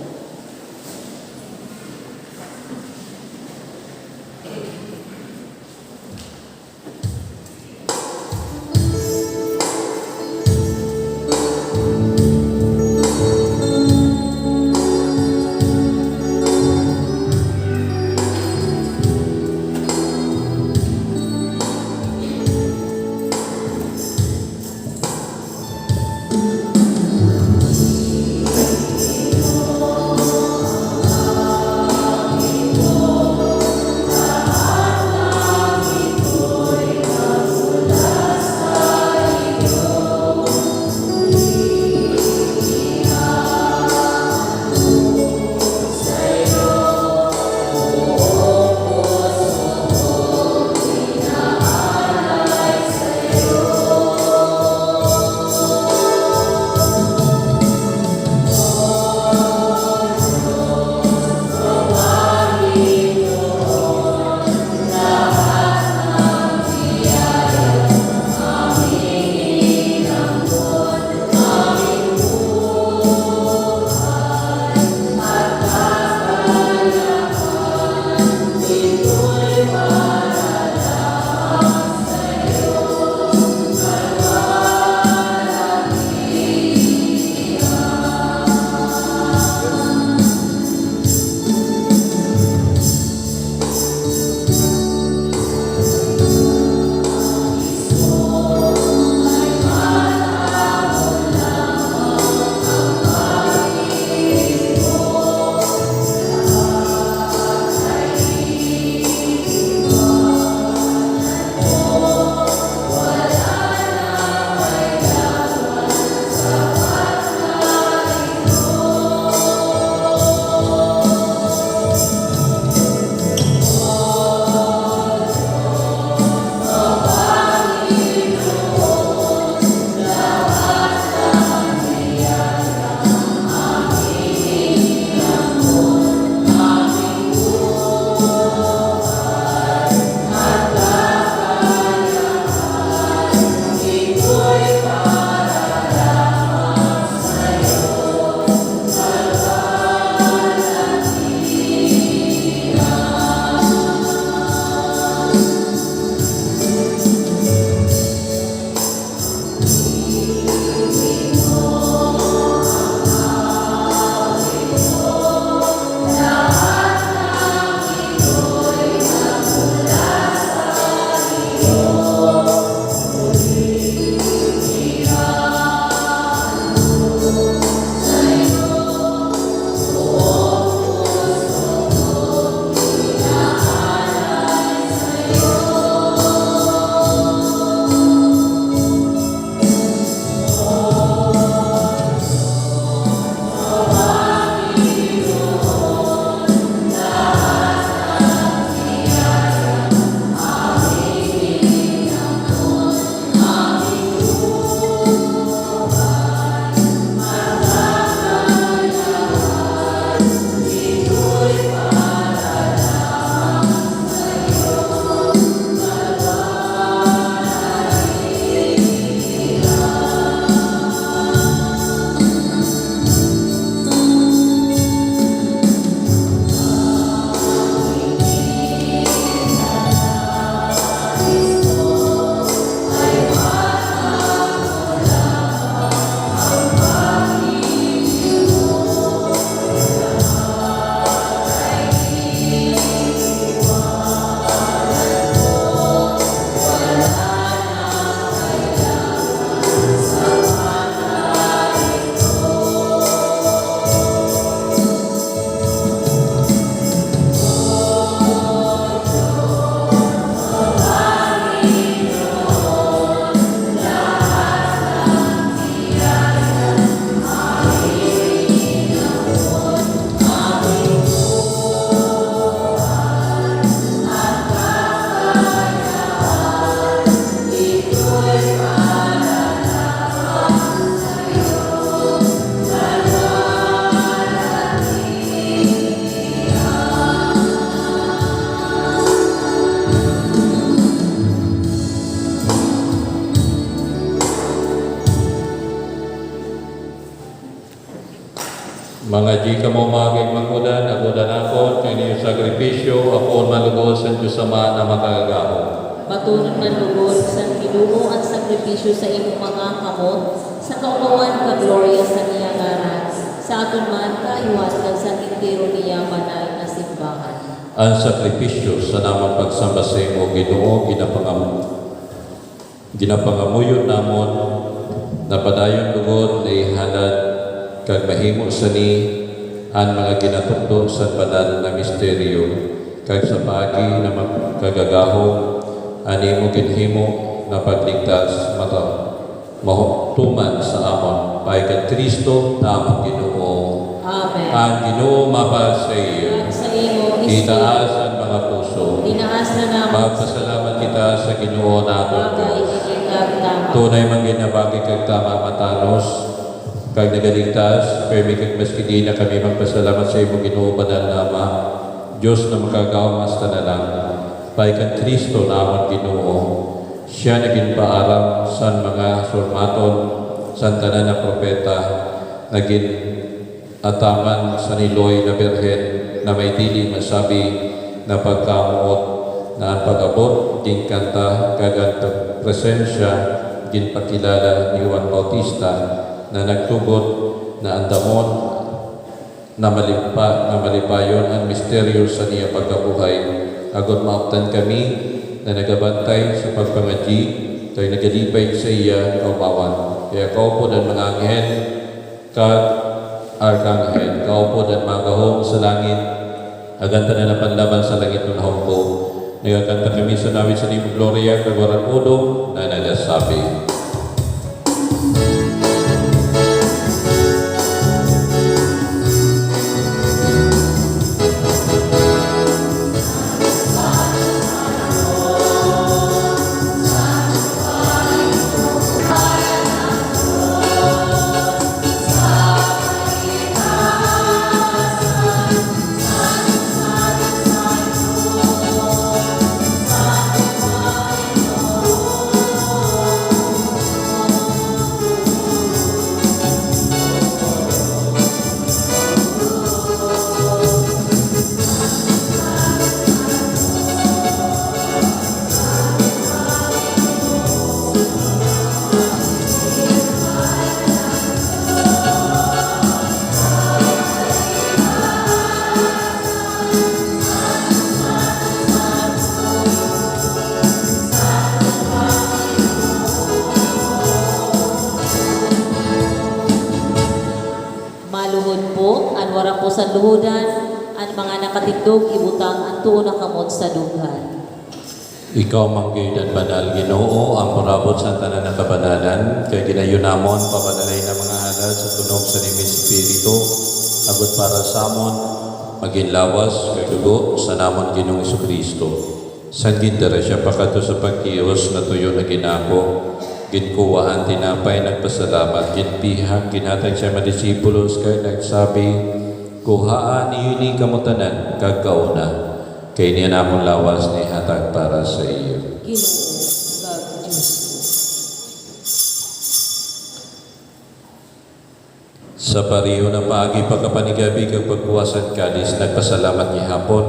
Mga di ka mo maging magudan, agudan ako, kaya niyo sakripisyo, ako malugod sa Diyos Ama na makagagaho. Matunon man lugod sa Ginoo at sakripisyo sa imong mga kamot, sa kaukawan ka gloria sa niya ngaran, sa aton man kayuhan kag sa tintero niya banal na simbahan. Ang sakripisyo sa namang pagsamba sa imo, Ginoo, ginapangamuyod namon, napadayon lugod na ihalad, kag mahimo sa ni ang mga ginatugdo sa banal na misteryo, kag sa pagi na magkagagahong ani mo ginhimo na pagligtas mahutuman sa amon pay Kristo tamang Ginoo. Amen. Ang Ginoo mapa sa iyo. Sa imo Itaas ang mga puso. dinaas na naman Magpasalamat kita sa Ginoo naton. bagay inikagtama. Tunay man ginabagi kag tama matanos kag nagaligtas, permi kag maski di na kami magpasalamat sa imo Ginoo banal na Ama, Diyos na makagawas ta na lang. Paikan Kristo namon Ginoo, siya naging paaram sa mga surmaton, sa tanan na propeta, naging ataman sa niloy na berhen na may dili masabi na pagkamuot na ang pag-abot, din kanta, kagantang presensya, din pakilala ni Juan Bautista, na nagtugot na andamon na malipayon ang misteryo sa niya pagkabuhay. Agon mauptan kami na nagabantay sa pagpangadyi kay nagalipay sa iya kaupawan. Kaya kaupo ng mga anghel kag arkanghel, kaupo ng mga gahong sa langit, aganta na napanlaban sa langit ng hongko. Nagakanta kami sa nawit sa Nimo Gloria kag waran ulo na nagasabi. Maluhod po, anwara po sa luhudan, ang mga nakatigdog ibutang ang tuon na kamot sa dughan. Ikaw manggidan banal Ginoo ang murabot sa tanan ng kabanalan kay ginayon namon papadalay na mga halal sa tunog sa nimi Espiritu agot para sa amon maging lawas kay dugo sa namon Ginoong Jesucristo. San gindara siya pakato sa pagkios na tuyo na ginako ginkuwaan tinapay nagpasalamat ginpihak ginhatag siya madisipulos kay nagsabi kuhaan niyo ni kamutanan kag kauna kay niya namon lawas ni hatag para sa iyo. Ginoo, God, Diyos ko. Sa pariho ng paagi pagkapanigabi kag pagkuwasan kalis nagpasalamat niya hapon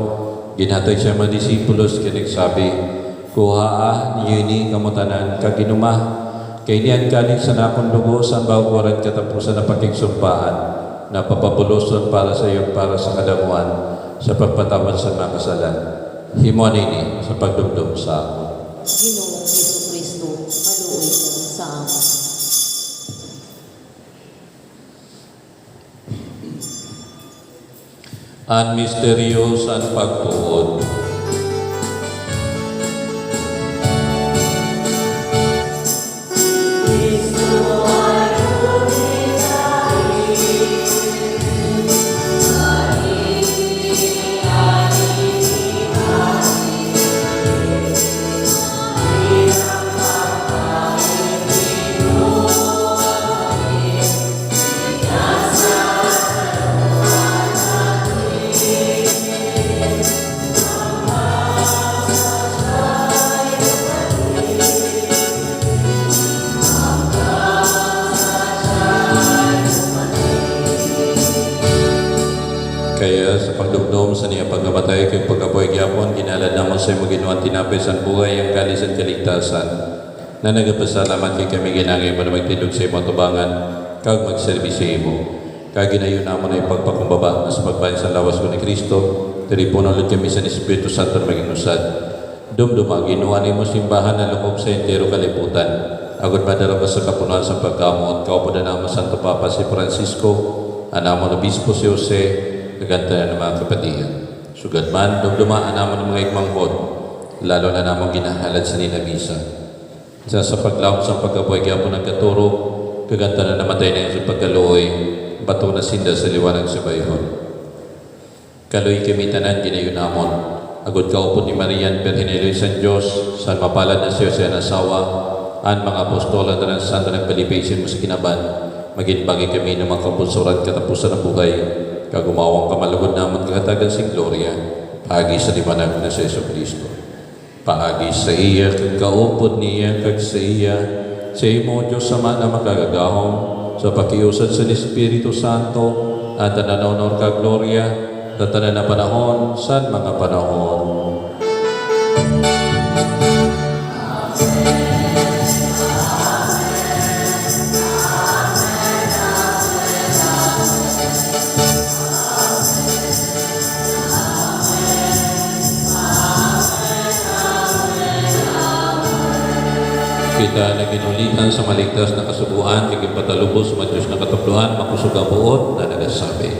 ginhatag siya madisipulos kay nagsabi kuhaa niyo ni kamutanan kag inuma kay niyan kalis sa nakon lugo sa bawwaran katapusan na pakigsumpaan na papabuloson para sa iyo para sa kadamuan sa pagpatawad sa mga kasalan. Himo nini sa pagdumdum sa amon. Ginoong Jesucristo, maluoy ka sa amon. Ang misteryo sa pagtuod. kaya sa pagdugdom sa niya pagkamatay kay pagkabuhay gyapon ginalad namon sa imo Ginoo ang tinapay sa buhay ang kalisan kaligtasan. Na nagapasalamat kay kami ginangay mo na magtindog sa imo tubangan kag magserbi sa imo. Kag ginayon namon ay pagpakumbaba sa pagbahin sa lawas ko ni Kristo. Diri punolod kami sa Espiritu Santo na maging usad. Dumduma ginuha nimo simbahan na lukob sa entero kalibutan. Agud madara ka sa kapunuan sa pagkamot kaupo na namon Santo Papa si Francisco, anamon Obispo si Jose, kagantayan ng mga kapatihan. Sugad man, dumduma anamon ng mga igmanghod, lalo na namon ginahalad sa ninamisa. Sa paglawom sa pagkabuhay gyapon ng katuro, kaganta na namatay na sa pagkaluoy, bato na sinda sa liwanag sa bayhon. Kaloy kami tanan ginayon namon. Agud kaupod ni Marian Berhenelo sa Diyos, saan mapalad na siya sa nasawa, ang mga apostola na ng santo nagpalipisin mo sa kinaban, maging bagi kami ng mga kapulsuran katapusan ng buhay, kagumawang kamalugod naman kagatagan sing gloria, paagi sa liwanag na sa Yesu Kristo. Paagi sa iya, kag kaupod niya, kag sa iya, sa imo Diyos sama na makagagahom, sa pakiusad sa Espiritu Santo, at nananonor ka gloria, tatanan na panahon, sa mga panahon. Kita naginulitan sa maligtas na kasubuan, kaging patalubos sa Diyos na katupluan, makusog ang buot na nagasabi.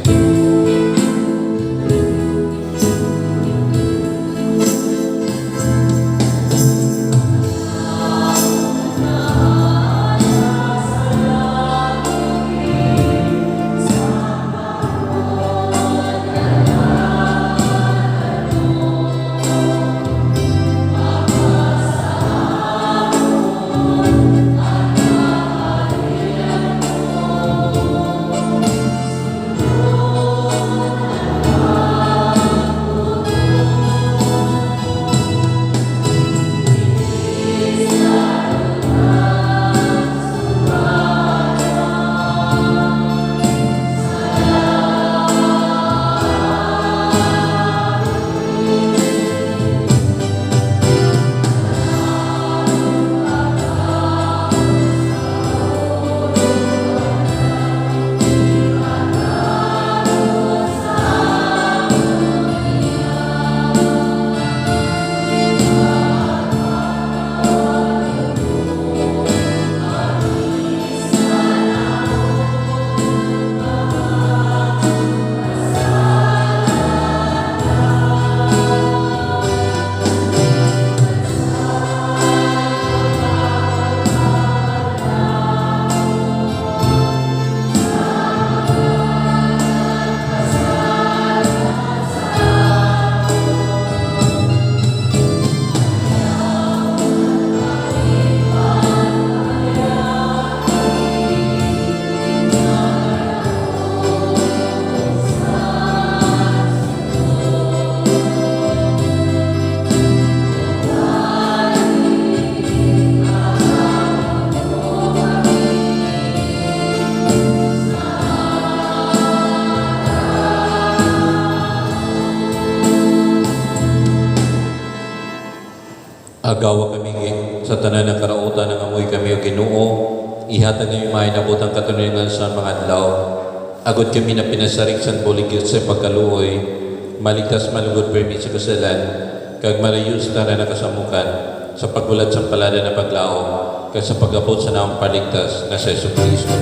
Agawa kami sa tanan ng karautan ng amoy kami o Ginoo, ihatag ng may nabutang katuningan sa mga adlaw. Agad kami na pinasarik sa buligid sa pagkaluoy, maligtas malugod permit sa kasalan, kag marayos tanan na kasamukan, sa pagbulat sa palada na paglaom, kag sa pag-abot sa naong paligtas na sa Yesu Kristo.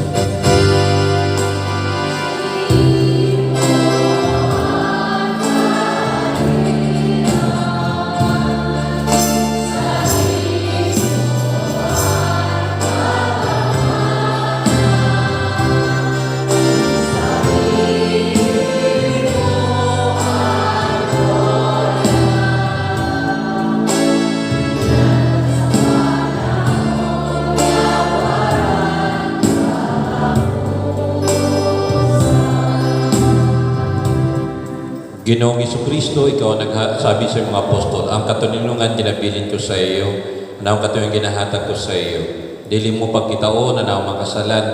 Ginoong Jesucristo, ikaw ang nagsabi sa mga apostol, ang katunungan ginabilin ko sa iyo, na ang katunungan ginahatag ko sa iyo. Dili mo pagkitao na naong makasalan,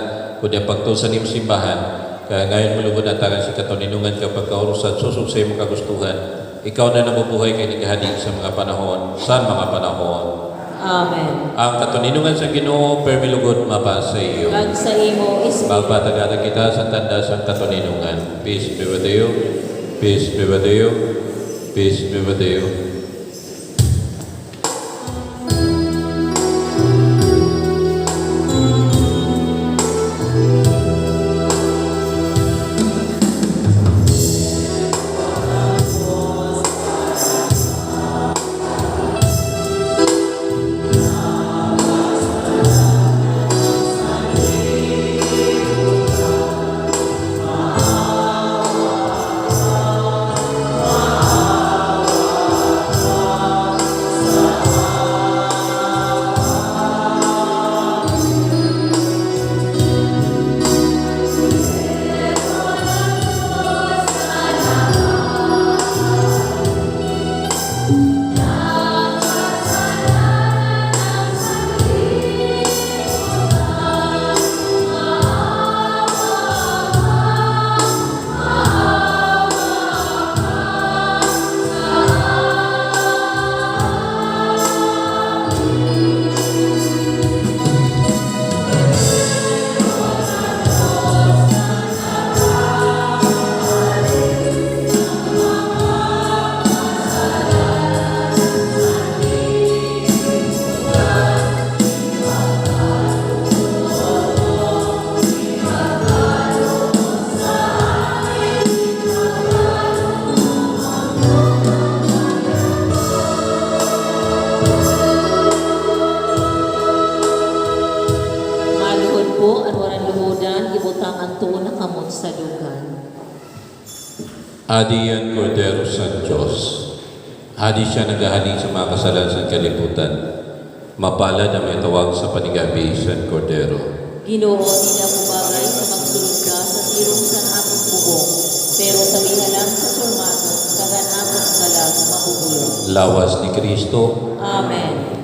kundi ang pagtusan ng simbahan, Kaya ngayon malugod na tagan si katoninungan kapag kaurusan susog sa iyong kagustuhan. Ikaw na nabubuhay kay nagahadi sa mga panahon, sa mga panahon. Amen. Ang katoninungan sa Ginoo, permilugod mapa sa iyo. Ag sa imo is Magpatagada kita sa tanda sa katoninungan. Peace be with you. Peace be with you. Peace be with you. sa dugan. Adi yan Cordero sa Diyos. Adi siya naghahali sa mga kasalanan sa kalibutan. Mapalad ang may tawag sa panigabi sa Cordero. Ginoo, di na bumagay sa magsulod ka sa tirong sa akong bubong, pero sabihin lang sa surmato, kagan akong kalag mabubulong. Lawas ni Kristo. Amen.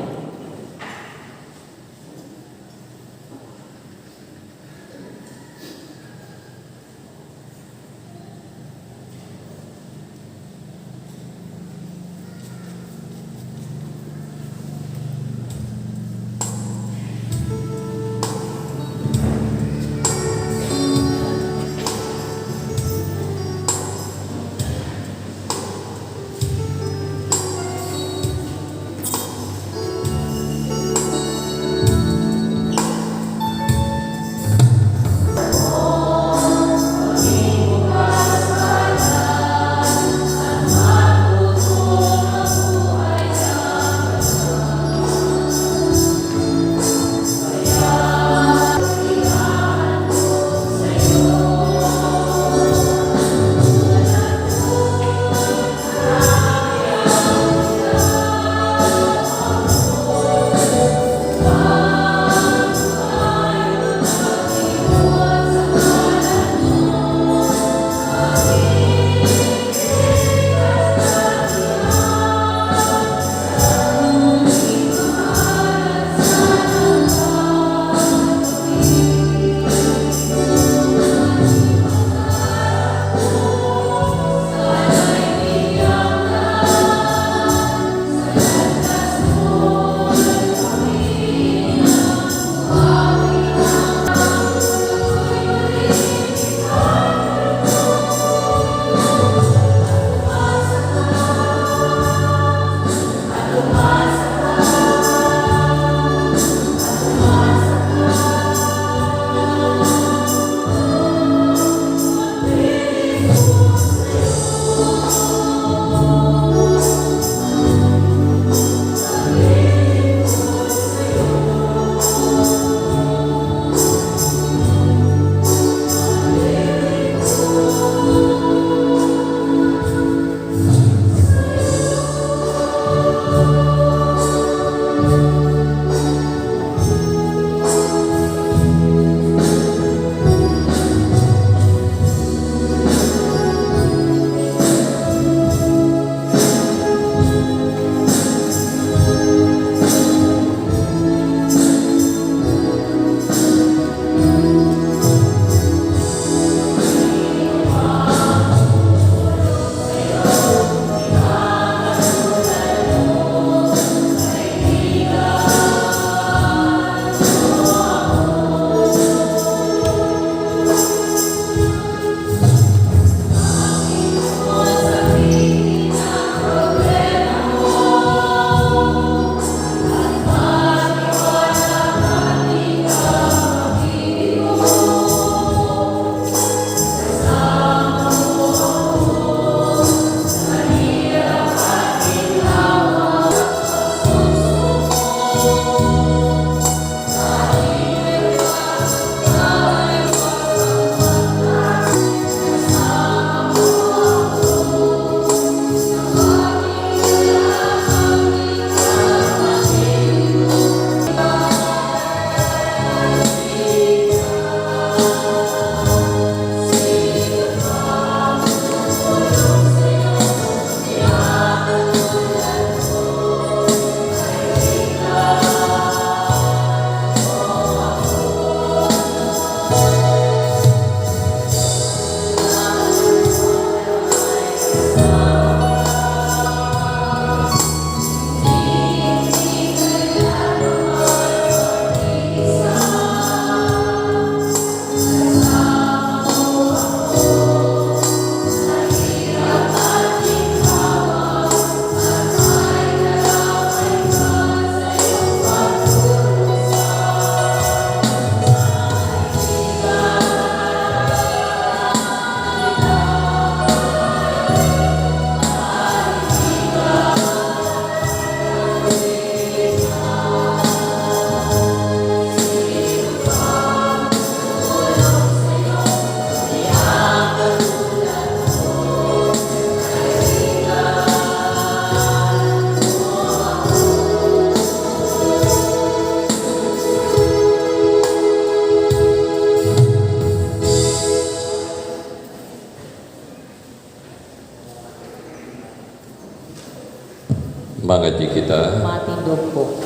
Mga di kita. Matindog po.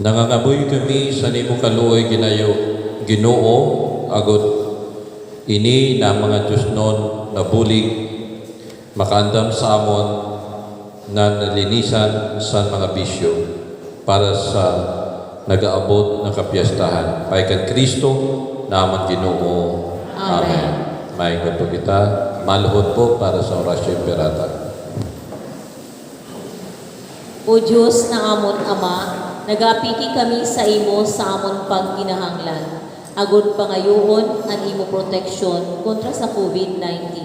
Nangangamoy kami sa nimo kaluoy ginayo Ginoo agot ini na mga Diyos noon na bulig makaandam sa amon na nalinisan sa mga bisyo para sa nagaabot ng kapiyastahan. Paikan Kristo naman Ginoo. Amen. May po kita maluhod po para sa orasyon perata. O Diyos na amon Ama, nagapiki kami sa imo sa amon pagkinahanglan. Agod pangayoon ang imo proteksyon kontra sa COVID-19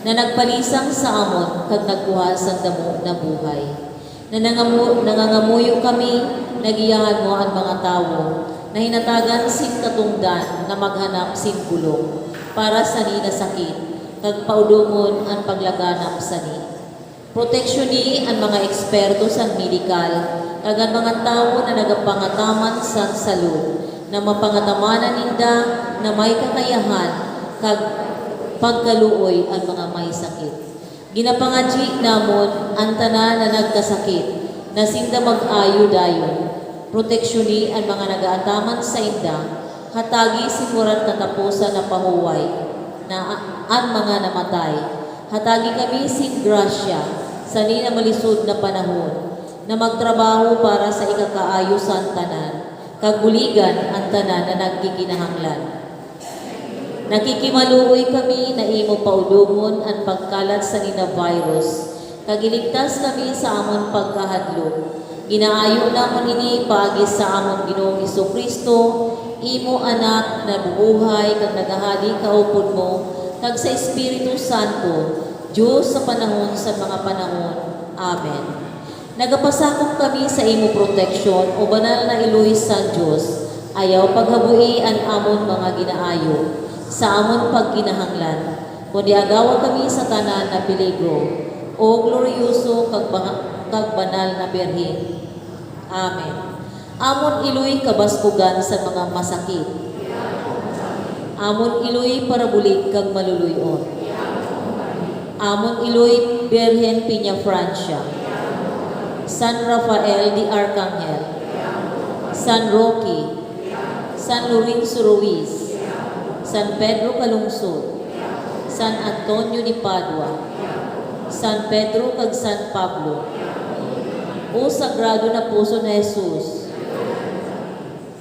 na nagpalisang sa amon kag nagbuhat sa damo na buhay. Na nangangamuyo kami, nagiyahan mo ang mga tawo na hinatagan sin katungdan na maghanap sin bulong para sa ni na sakit kag paudumon ang paglaganap sa ni. Proteksyon ni ang mga eksperto sa medikal kag ang mga tawo na nagapangataman sa salud na mapangatamanan ninda na may kakayahan kag pagkaluoy ang mga may sakit. Ginapangadji namon ang tanan na nagkasakit na sinda mag-ayo dayon. Proteksyon ni ang mga nagaataman sa inda hatagi simuran katapusan na pahuway na ang mga namatay. Hatagi kami sin grasya sa ni na malisod na panahon na magtrabaho para sa ikakaayosan tanan, kaguligan ang tanan na nagkikinahanglan. Nakikimaluoy kami na imo paudumon ang pagkalat sa nina virus, kagiligtas kami sa amon pagkahadlok. Ginaayo namon ini paagi sa amon Ginoong Hesukristo, imo anak na bubuhay kag nagahali kaupod mo, kag sa Espiritu Santo, Diyos sa panahon sa mga panahon. Amen. Nagapasakop kami sa imo proteksyon o banal na iloy sa Diyos, ayaw paghabui ang amon mga ginaayo, sa amon pagkinahanglan, kundi agawa kami sa tanan na peligro, o glorioso kag banal na birhen. Amen. Amon iloy kabaskugan sa mga masakit. Amon iloy parabulig kag maluluyon. Amon iloy Birhen Piña Francia. San Rafael de Arcangel. San Roque. San Lorenzo Ruiz. San Pedro Calungsod. San Antonio de Padua. San Pedro kag San Pablo. O sagrado na puso na Jesus.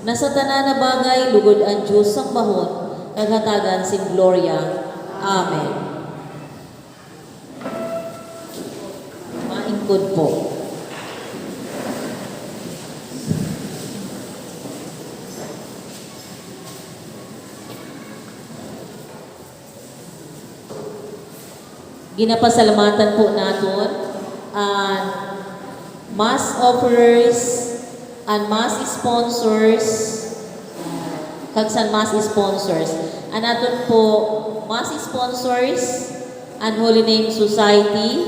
Nasa tanan na bagay, lugod ang Diyos ang bahon, naghatagan sin Gloria. Amen. Maingkod po. Ginapasalamatan po naton ang mass offerers and mass sponsors kag san mass sponsors. Ang aton po mass sponsors and Holy Name Society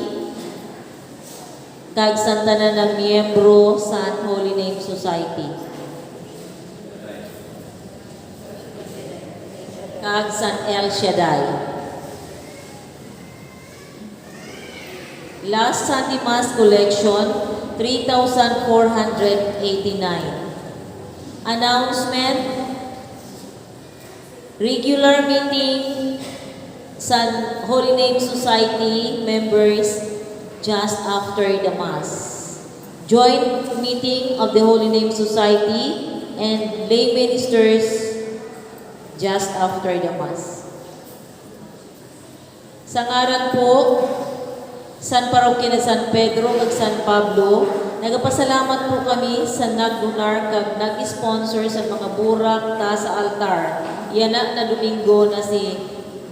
kag san tanan ng miyembro sa Holy Name Society. Kag san El Shaddai. Last Sunday Mass Collection, 3,489. Announcement, regular meeting sa Holy Name Society members just after the Mass. Joint meeting of the Holy Name Society and lay ministers just after the Mass. Sa ngaran po, San Parokya na San Pedro ug San Pablo, nagapasalamat po kami sa nagdonar kag nag-sponsor sa mga burak ta sa altar. Yana na Domingo na si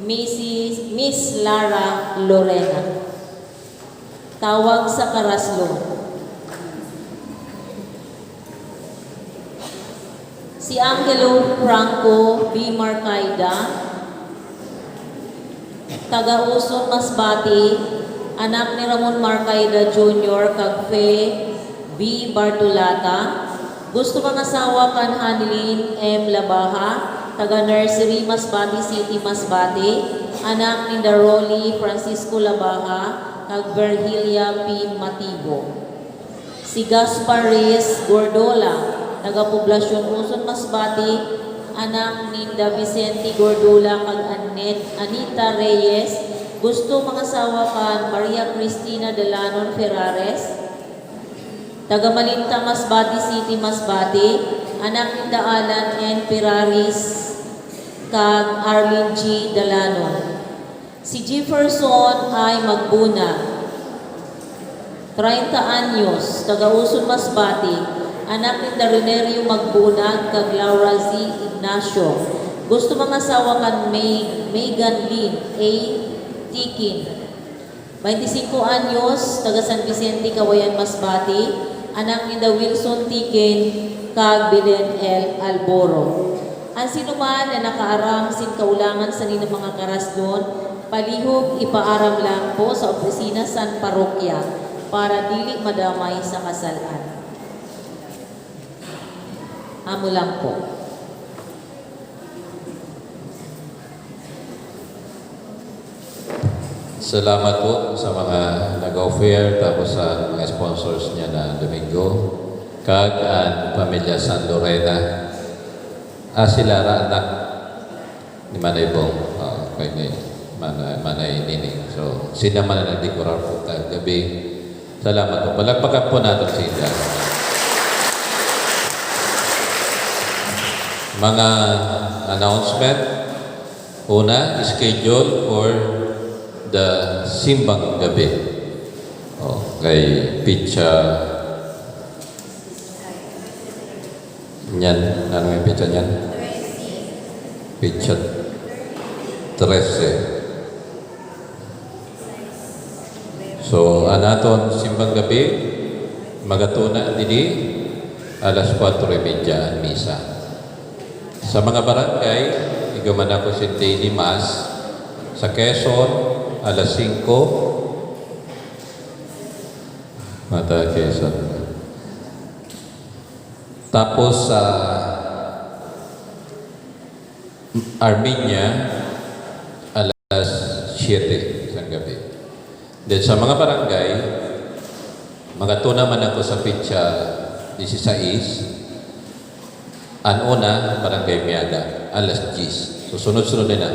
Miss Lara Lorena. Tawag sa Karaslo. Si Angelo Franco B. Marcaida, taga-Uson Masbate, anak ni Ramon Marcaida Jr. kag Fe B. Bartolata. Gusto mangasawa kan Hanilin M. Labaha, taga Nursery Masbate City, Masbate. anak ni Daroli Francisco Labaha, kag Virgilia P. Matibo. Si Gaspar Reyes Gordola, taga-poblasyon Uson Masbati, anak ni Vicente Gordola kag Anita Reyes, gusto mangasawa kan Maria Cristina Delanon Ferrares, taga-Malinta Masbati City Masbati, anak ni Alan N. Ferraris kag Arlene G. Delanon. Si Jefferson ay Magbuna, 30 anyos, taga-Uson Masbati, anak ni Darenerio Magbunag kag Laura Z. Ignacio. Gusto mangasawa kan Megan Lynn A. Tikin, 25 anyos, taga San Vicente, Kawayan, Masbati, anak ni Wilson Tikin kag Belen L. Alboro. Ang sinuman na nakaaram sin kaulangan sa nino mga karasdon, palihog ipaaram lang po sa opisina San Parokya para dili madamay sa kasalan. Amo lang po. Salamat po sa mga nag-offer tapos sa mga sponsors niya na Domingo. Kag ang pamilya San Lorena. Sila anak ni Manay Bong. Kay ni Manay Nining. So, sila man na nagdekorar po kagabi. Salamat po. Palagpakan po natin sila. Mga announcement. Una, schedule for the simbang gabi. Kay Picha Nyan. Ano yung Picha Nyan? Picha 13. So, anaton simbang gabi, magatuna didi, alas 4:30 ang misa. Sa mga barangay, igaman ako si Daily Mass, sa Quezon, alas 5, Mata Quezon. Tapos sa Armenia, alas 7 sa gabi. Then sa mga barangay, magatuna man ako sa Pitsa 16, ang una, Barangay Miaga, alas 10. So sunod-sunod na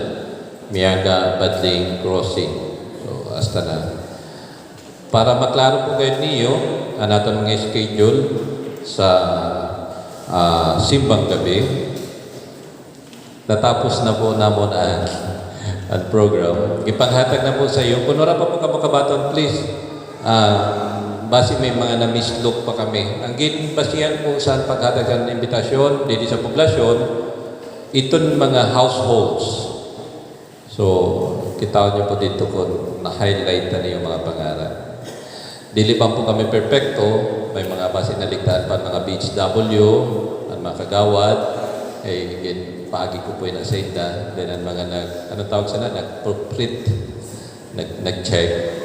Miaga, Badling, Crossing. So hasta na. Para maklaro po kayo niyo, natin mga schedule sa simbang gabi. Natapos na po namon ang program. Ipanghatag na po sa iyo. Kung wala pa po kamakabaton, please. Basi may mga na-mislook pa kami. Ang ginbasihan po sa paghatag ng imbitasyon dito sa poblasyon, itong mga households. So, kita niyo po dito kung na-highlight na yung mga pangalan. Dili pa po kami perfecto. May mga basi naligtaan pa mga BHW, ang mga kagawad, paagi ko po yung nasenda. Then ang mga tawag sana, nag-print, nag-check.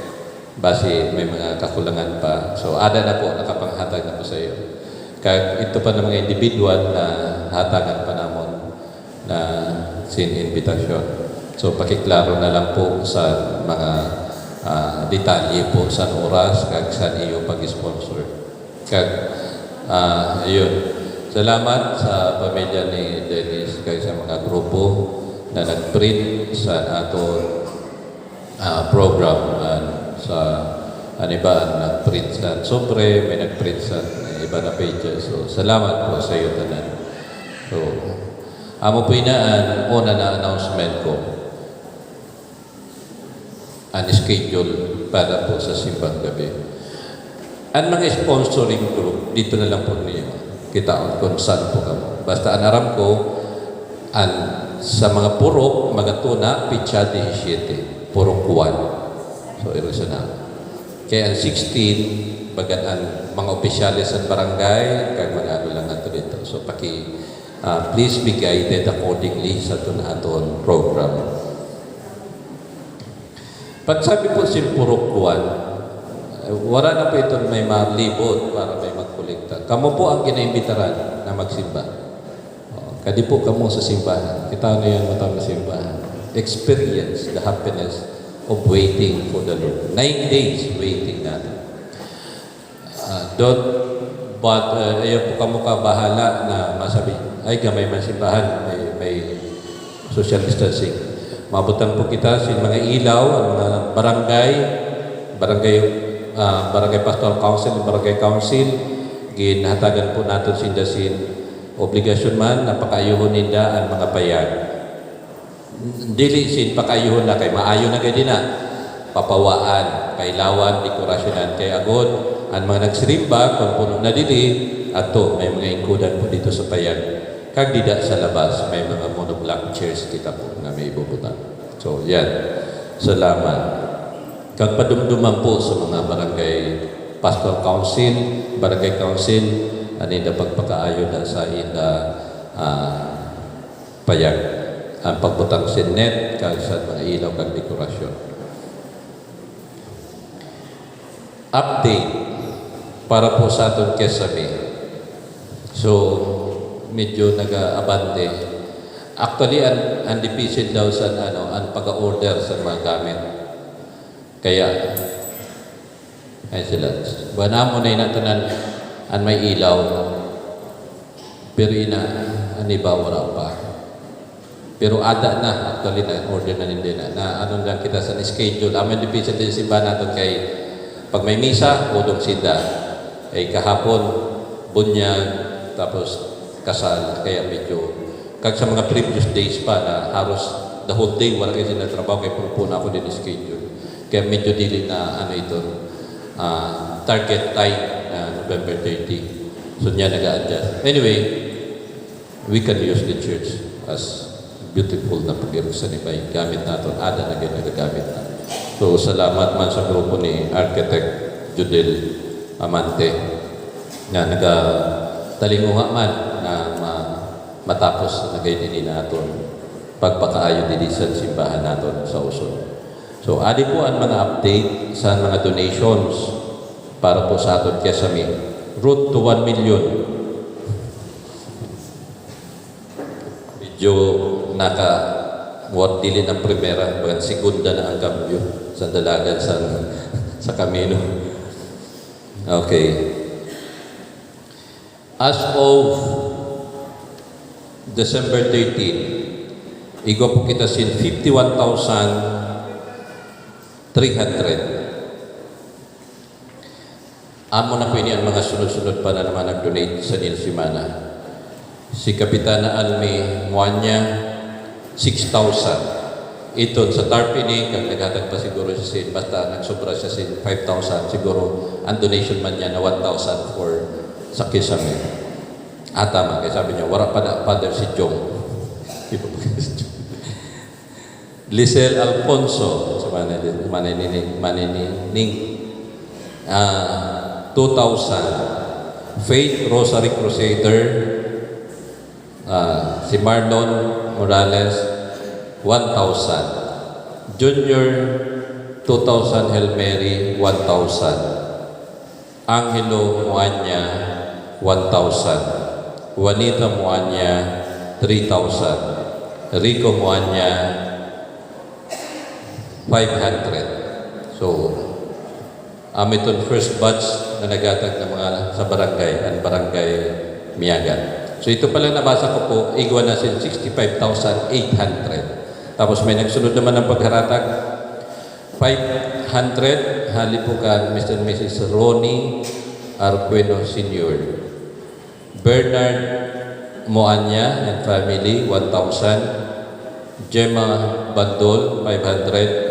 Basi may mga kakulangan pa. So, ada na po, nakapanghatag na po sa iyo. Kaya ito pa ng mga individual na hatagan pa namon na sin-invitation. So, pakiklaro na lang po sa mga detalye po sa oras kag sa iyo pag-sponsor. Kag, ayun. Salamat sa pamilya ni Dennis kag sa mga grupo na nag-print sa ato program sa iba nag-print sa sobre, may nag-print sa iba na pages. So, salamat po sa iyo tanan. So, amo po inaan una na announcement ko. Ang schedule para po sa simbang gabi. Ang mga sponsoring group, dito na lang po niyo. Kita kung saan po kamo. Basta ang aram ko, sa mga purok, mga tuna, Pitsa 17, purok 1. So, ilusin na. Kaya ang 16, bagat ang mga opisyalis sa barangay, kaya mga ano lang nato dito. So, please be guided accordingly sa aton program. Pagsabi po si purok 1, wala na po ito may malibot para may magkolekta. Kamu po ang kinaimbitaran na magsimba. Kadi po kamo sa simbahan. Kita na yan matang simbahan. experience the happiness of waiting for the Lord. 9 days waiting natin. Ayaw po kamukha bahala na masabi, ay gamay man simbahan, may social distancing. Mabutan po kita sa mga ilaw, ang mga barangay pastoral council, barangay council, ginhatagan po natin sindasin obligasyon man na pakayuhon ninda ang mga payag. Dili sin pakayuhon na kay maayo na gadi na papawaan, kailawan, dekorasyonan kay agod ang mga nagsirimba kung puno na dili ato may mga ingkudan po dito sa payag. Kag dida sa labas may mga monoblock chairs kita po na may ibubutan. So yan. Salamat. Kag padumduman po sa mga barangay pastoral council, barangay council, aninda pagpakaayo na sa ina payag. Ang pagbutang sinet, kag sa mga ilaw, kag dekorasyon. Update para po sa aton Kesame. So, medyo nag-abante. Actually, ang difficile daw sa ang pag-order sa mga gamit. Kaya, ay sila. Bana mo na inatanan ang may ilaw, pero ang iba wala pa. Pero ada na, actually na order na hindi na ano lang kita sa schedule. Amin difficile din simbahan natin kay pag may misa, udong sinda. Kay kahapon, bunyag, tapos kasal, kaya medyo kag sa mga previous days pa na halos the whole day wala kayo sila trabaho kay pupuna ako din schedule. Kaya medyo dili na ito target time November 30. So niya nag-a-adjust. Anyway, we can use the church as beautiful na pag-irusanibay. Gamit natin. Ada na nagagamit na. So, salamat man sa grupo ni Architect Judel Amante na nagatalinguha man na matapos na kayo din natin pagpakaayo din sa simbahan natin sa Uson. So, adi po ang mga update sa mga donations para po sa aton Kesame. Route to 1 million. Medyo naka-what dili ng primera, bagang segunda na ang kambyo sa dalagan sa Camino. Okay. As of December 13, igo po kita sin 51,300. Amo na po ini ang mga sunod-sunod pa na naman nag-donate sa Nilsimana. Si Kapitana Almi Muanya, 6,000. Ito sa Tarpini, kag naghatag pa siguro siya sin, basta nagsobra siya sin 5,000, siguro ang donation man niya na 1,000 for sa Kesame. Tama, kaya sabi niya, wala pa na, Father si Jong. Lisel Alfonso, sa Maninining, 2,000. Faith Rosary Crusader, si Marlon Morales, 1,000. Junior, 2,000. Hail Mary, 1,000. Angelo Muanya, 1,000. Juanita Muanya, 3,000. Rico Muanya, 500. So, amiton first batch na nagatag ng mga sa barangay, ang barangay Miyagan. So ito pala nabasa ko po, igwa na sin 65,800. Tapos may nagsunod naman ng pagharatag, 500, halipukan Mr. and Mrs. Ronnie Arqueno Sr. Bernard Moanya and family, 1,000. Gemma Bandol, 500.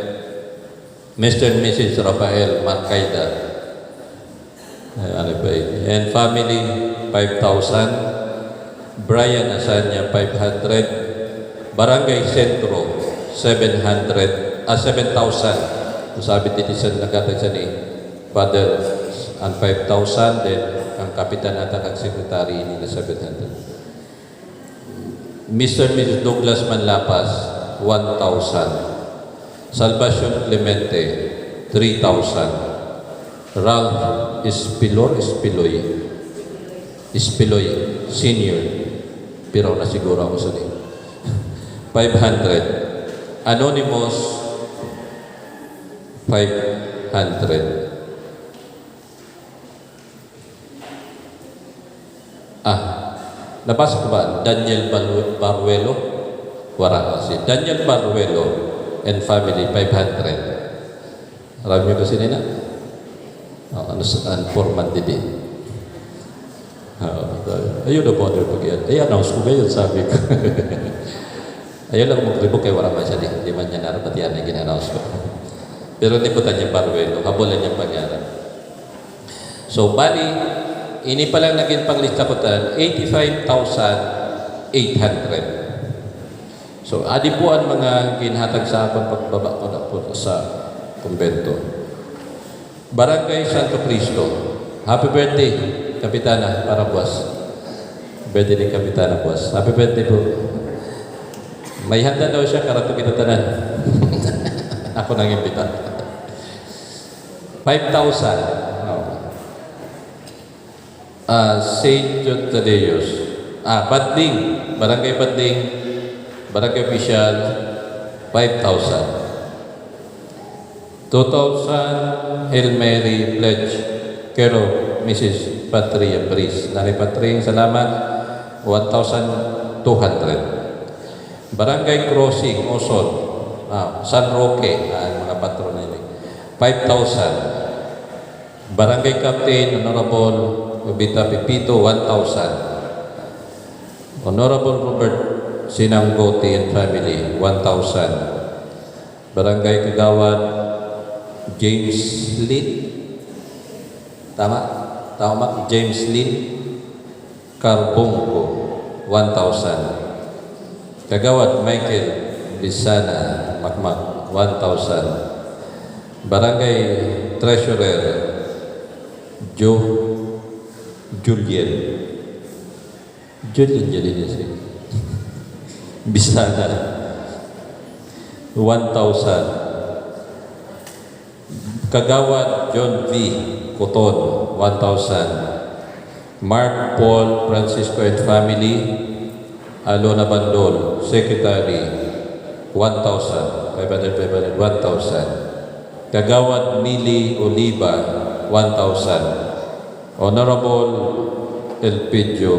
Mr. and Mrs. Rafael Marcaida, and family, 5,000. Brian Asanya, 500. Barangay Sentro, 7,000. Sabi titisan nagatag sa ni Father ang 5,000, then ang kapitan at ang sekretary ini na 700. Mr. and Mrs. Douglas Manlapas, 1,000. Salvacion Clemente, 3,000. Ralph Espiloy Senior, pero na siguro ako sa 500. Anonymous, 500. Nabasa ko ba? Daniel Baruelo? Wala kasi. Daniel Baruelo and family, 500. Alam niyo kasi nila? Ano saan? Foreman didi. Ayun na po ano pag yan. Announce ko ngayon, sabi ko. Ayun lang mag-rebook kay wala man siya. Di man niya narapat yan na gina-announce ko. Pero niputan niya Baruelo. Habulan niya pangyari. So, bali, ini pa lang naging panglista ko tan, 85,800. So, adi po ang mga ginhatag sa akong pagbaba ko na po sa kumbento. Barangay Santo Cristo. Happy birthday, Kapitana, para buwas. Birthday ni Kapitana buwas. Happy birthday po. May handa daw siya, karato kita tanan. Ako nang imbita. 5,000. St. John Tadeos. Badling. Barangay Badling. Barangay Official. 5,000. 2,000 Hail Mary Pledge. Kero, Mrs. Patria Pris. Nari Patria, salamat. 1,200. Barangay Crossing, Oson. San Roque. Mga patron nila. 5,000. Barangay Captain, Honorable Ubita Pipito, 1,000. Honorable Robert Sinanggote and family, 1,000. Barangay Kagawad, James Lin. Tama? James Lin. Carbongco, 1,000. Kagawad Michael Bisana, Makmak, 1,000. Barangay Treasurer, Julian jadi dia sih. Bisana 1,000. Kagawad John V. Coton, 1,000. Mark Paul Francisco and family, Alona Bandol, Secretary, 1,000. 500, 1,000. Kagawad Mili Oliva, 1,000. Honorable Elpidio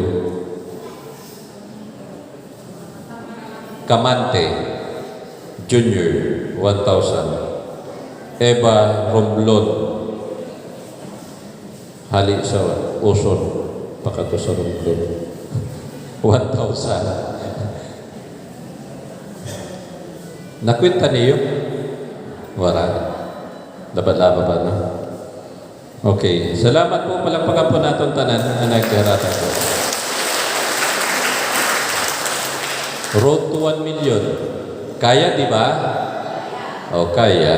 Camante Jr., 1,000. Eva Romblon hali sa Uson pakato sa Romblon, 1,000. Nakwenta niyo? Wala. Dapat laba ba na? Okay. Salamat po. Palakpakan po natin tanan na nagkarata po. Road to 1 million. Kaya, di ba? O, kaya.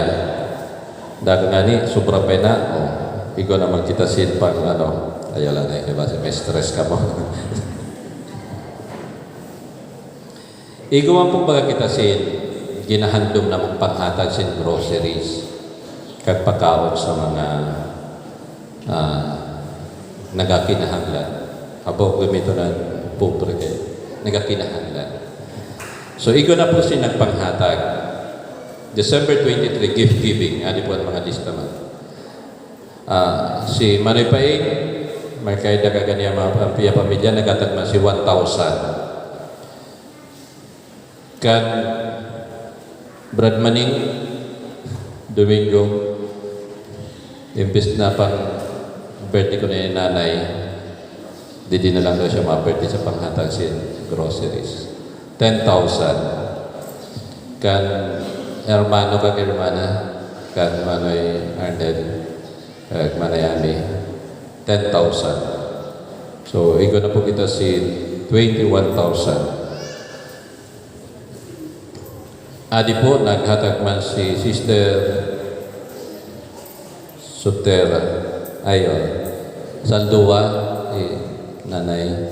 Dahil nga ni, sobra pa na. O, igo naman kita sin pang ano. Ayaw lang na, diba? May stress ka mo. Igo man po baga kita sin, ginahandom na mong panghatag sin groceries. Kagpakaot sa mga nagakinahanglan. Abo gumito na pobre kayo. Nagakinahanglan. So, igo na po si nagpanghatag. December 23, gift giving. Ano po ang mga lista man. Si Manoy Paing, may kahit nagaganiya mga pamilya, nagatag man si 1,000. Kan Brad Maning, Domingo, imbis na pang birthday ko na yung nanay, di na lang daw siya ma-birthday sa panghatag sin groceries. 10,000. Kan hermano kag hermana, kan Manoy Arnel, kag Manayami, 10,000. So, igo na po kita si 21,000. Adi po, naghatag man si Sister Sotera. Ayon. Saldua, nanay.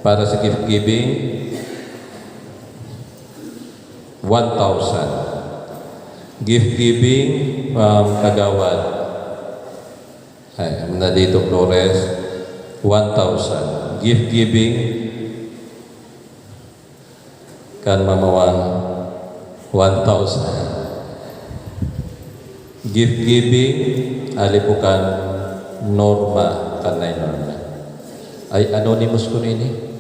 Para sa gift giving, 1,000. Gift giving from Kagawad. Na dito Flores, 1,000. Gift giving kan Mamawang, 1,000. Gift giving, alipukan Norma, kanay Norma. Ay, anonymous ko nini.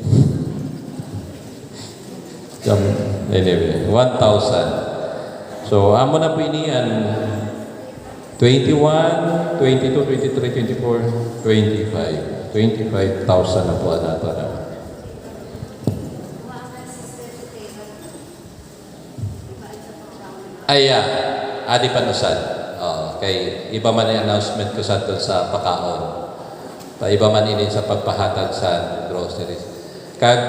Anyway, 1,000. So, amo na po inian 21, 22, 23, 24, 25. 25,000 na po nato na. Ay, adi panusan. Kay iba man ang announcement ko sa sa pakaon. Pa iba man ini sa pagpahatag sa groceries. Kag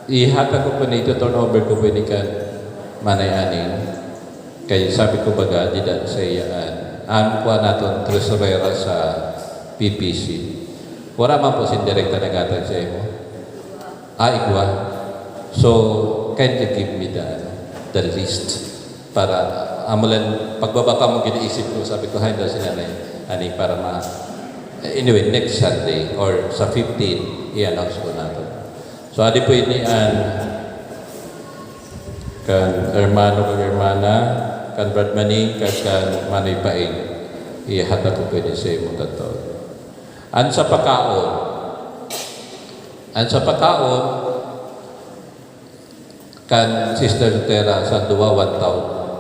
ihatag ko po nito, turnover ko po ni kan manay-aning. Kay sabi ko baga, di da sa iyaan. Ang kuha natin, tresurera sa PPC. Wala man po sindirekta nagatag sa imo. Igwa. So, can you give me the list? Para amulan, pagbabaka mo ginaisip ko, sabi ko, hay daw si nanay, ani, para anyway, next Sunday, or sa 15, i-announce ko natin. So, adi po ini kan hermano kag hermana, kan Brad Maning, kan Manoy Paing, ihatag ko pwede sa imo tato. An sa pakaon, kan Sister Tera sa duwa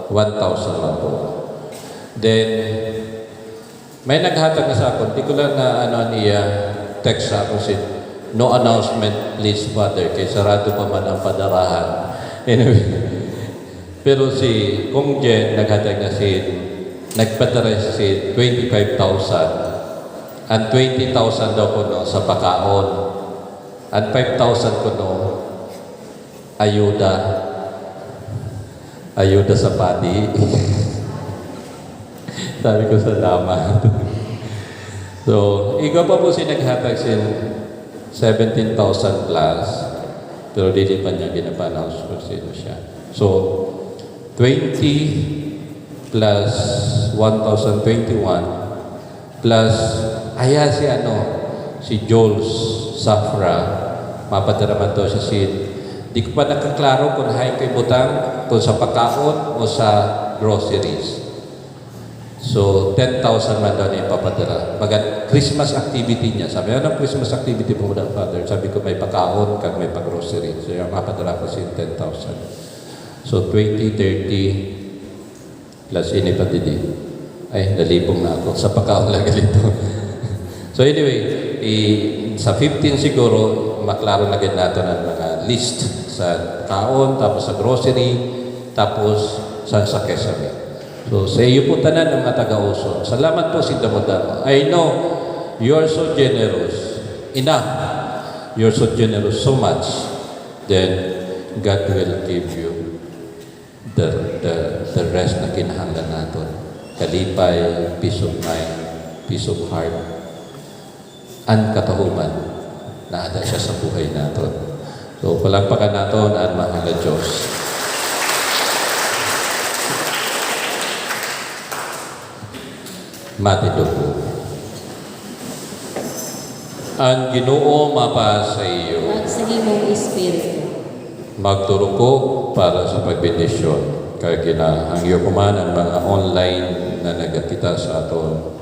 1,000 lang po. Then, may naghatag na sa akin, di ko lang na niya, text sa ako si, no announcement please Father, kay sarado pa man ang padarahan. Anyway, pero si Kung Jen, naghatag na si, nagpadara si 25,000. Ang 20,000 daw ko no, sa pakaon. Ang 5,000 ko no, ayuda sa padi. Sabi ko salamat. So, ikaw pa po si naghatag sin 17,000 plus, pero hindi pa niya ginapanaos kung sino siya. So, 20 plus 1,021 plus si Jules Safra, mapadaraman daw siya sin. Di ko pa nakaklaro kung hay kay butang, kung sa pagkaon o sa groceries. So, 10,000 man daw niya ipapadala. Christmas activity niya. Sabi, anong Christmas activity po na, Father? Sabi ko, may pagkaon, kag may pag-grocery. So, yung mapadala ko siya 10,000. So, 20, 30, plus ini pa didi. Ay, nalipong na ako. Sa pagkaon lang galito. So, anyway, sa 15 siguro, maklaro na natin ang mga list sa kaon, tapos sa grocery, tapos sa kesame. So, sa iyo po tanan ng mga taga-Uson. Salamat po si Damodamo. I know you are so generous. Enough. You're so generous so much. Then, God will give you the rest na kinahanglan natin. Kalipay, peace of mind, peace of heart, and katahuman na ada siya sa buhay natin. So, palagpakan natin ang mahal na Diyos. Matidugo. Ang Ginoo mapa sa iyo. At sa imong espiritu. Magturuko para sa pagbendisyon. Kaya kinahangyo ko man ang mga online na nagakita sa aton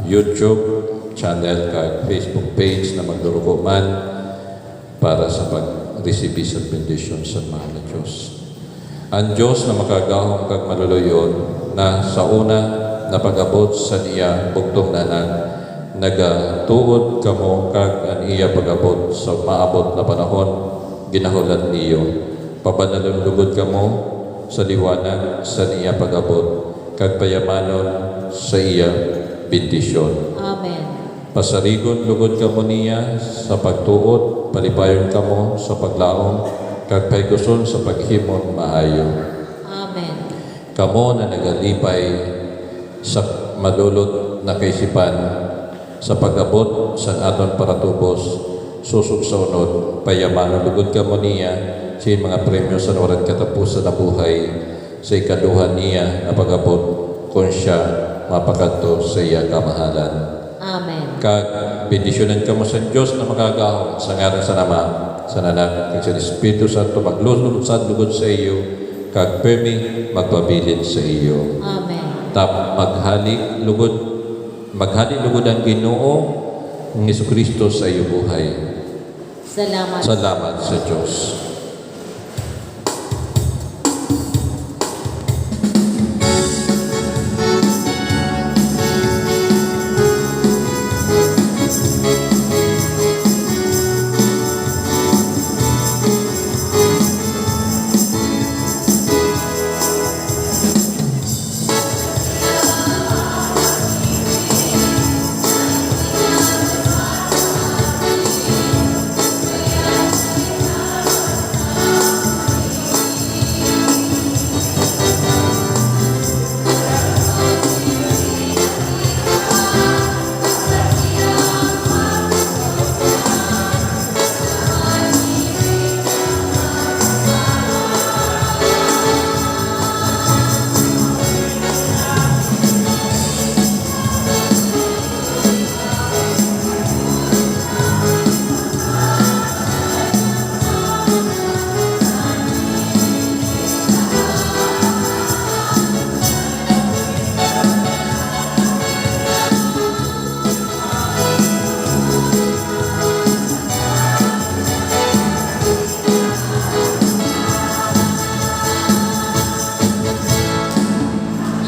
YouTube channel kag Facebook page na magturuko man para sa pag-receive sa bendisyon sa mahal na Diyos. Ang Diyos na makagahong kag maluluyon na sa una na pag-abot sa iya bugtong nanan, nagatuod kamo kag ang iya pag-abot sa maabot na panahon, ginahulat niyo. Pabanalugod kamo sa liwanag sa iya pag-abot, kag payamanon sa iya bendisyon. Amen. Pasarigon lugod kamo niya sa pagtuod, palipayon kamo sa paglaom, kag payguson sa paghimon maayo. Amen. Kamo na nagalipay sa madulot na kaisipan sa pag-abot sa aton paratubos, susog sa unod, payaman, lugod ka mo niya sa mga premyo sa nuran katapusan na buhay sa ikaduhan niya na pag-abot kung siya mapakadto sa iya kamahalan. Amen. Kag bendisyonan ka mo sa Diyos na magagahong sa ngaran sa Ama, sa Anak, kag sa Espiritu Santo, maglulod sa lugod sa iyo, kag permi magpabilin sa iyo. Amen. Tap maghali lugod ang Ginoo ng Kristo sa iyo buhay. Salamat. Salamat sa Diyos.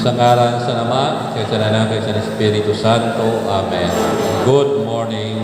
Sa ngalan sa Ama, sa Anak, sa Espiritu Santo. Amen. Good morning.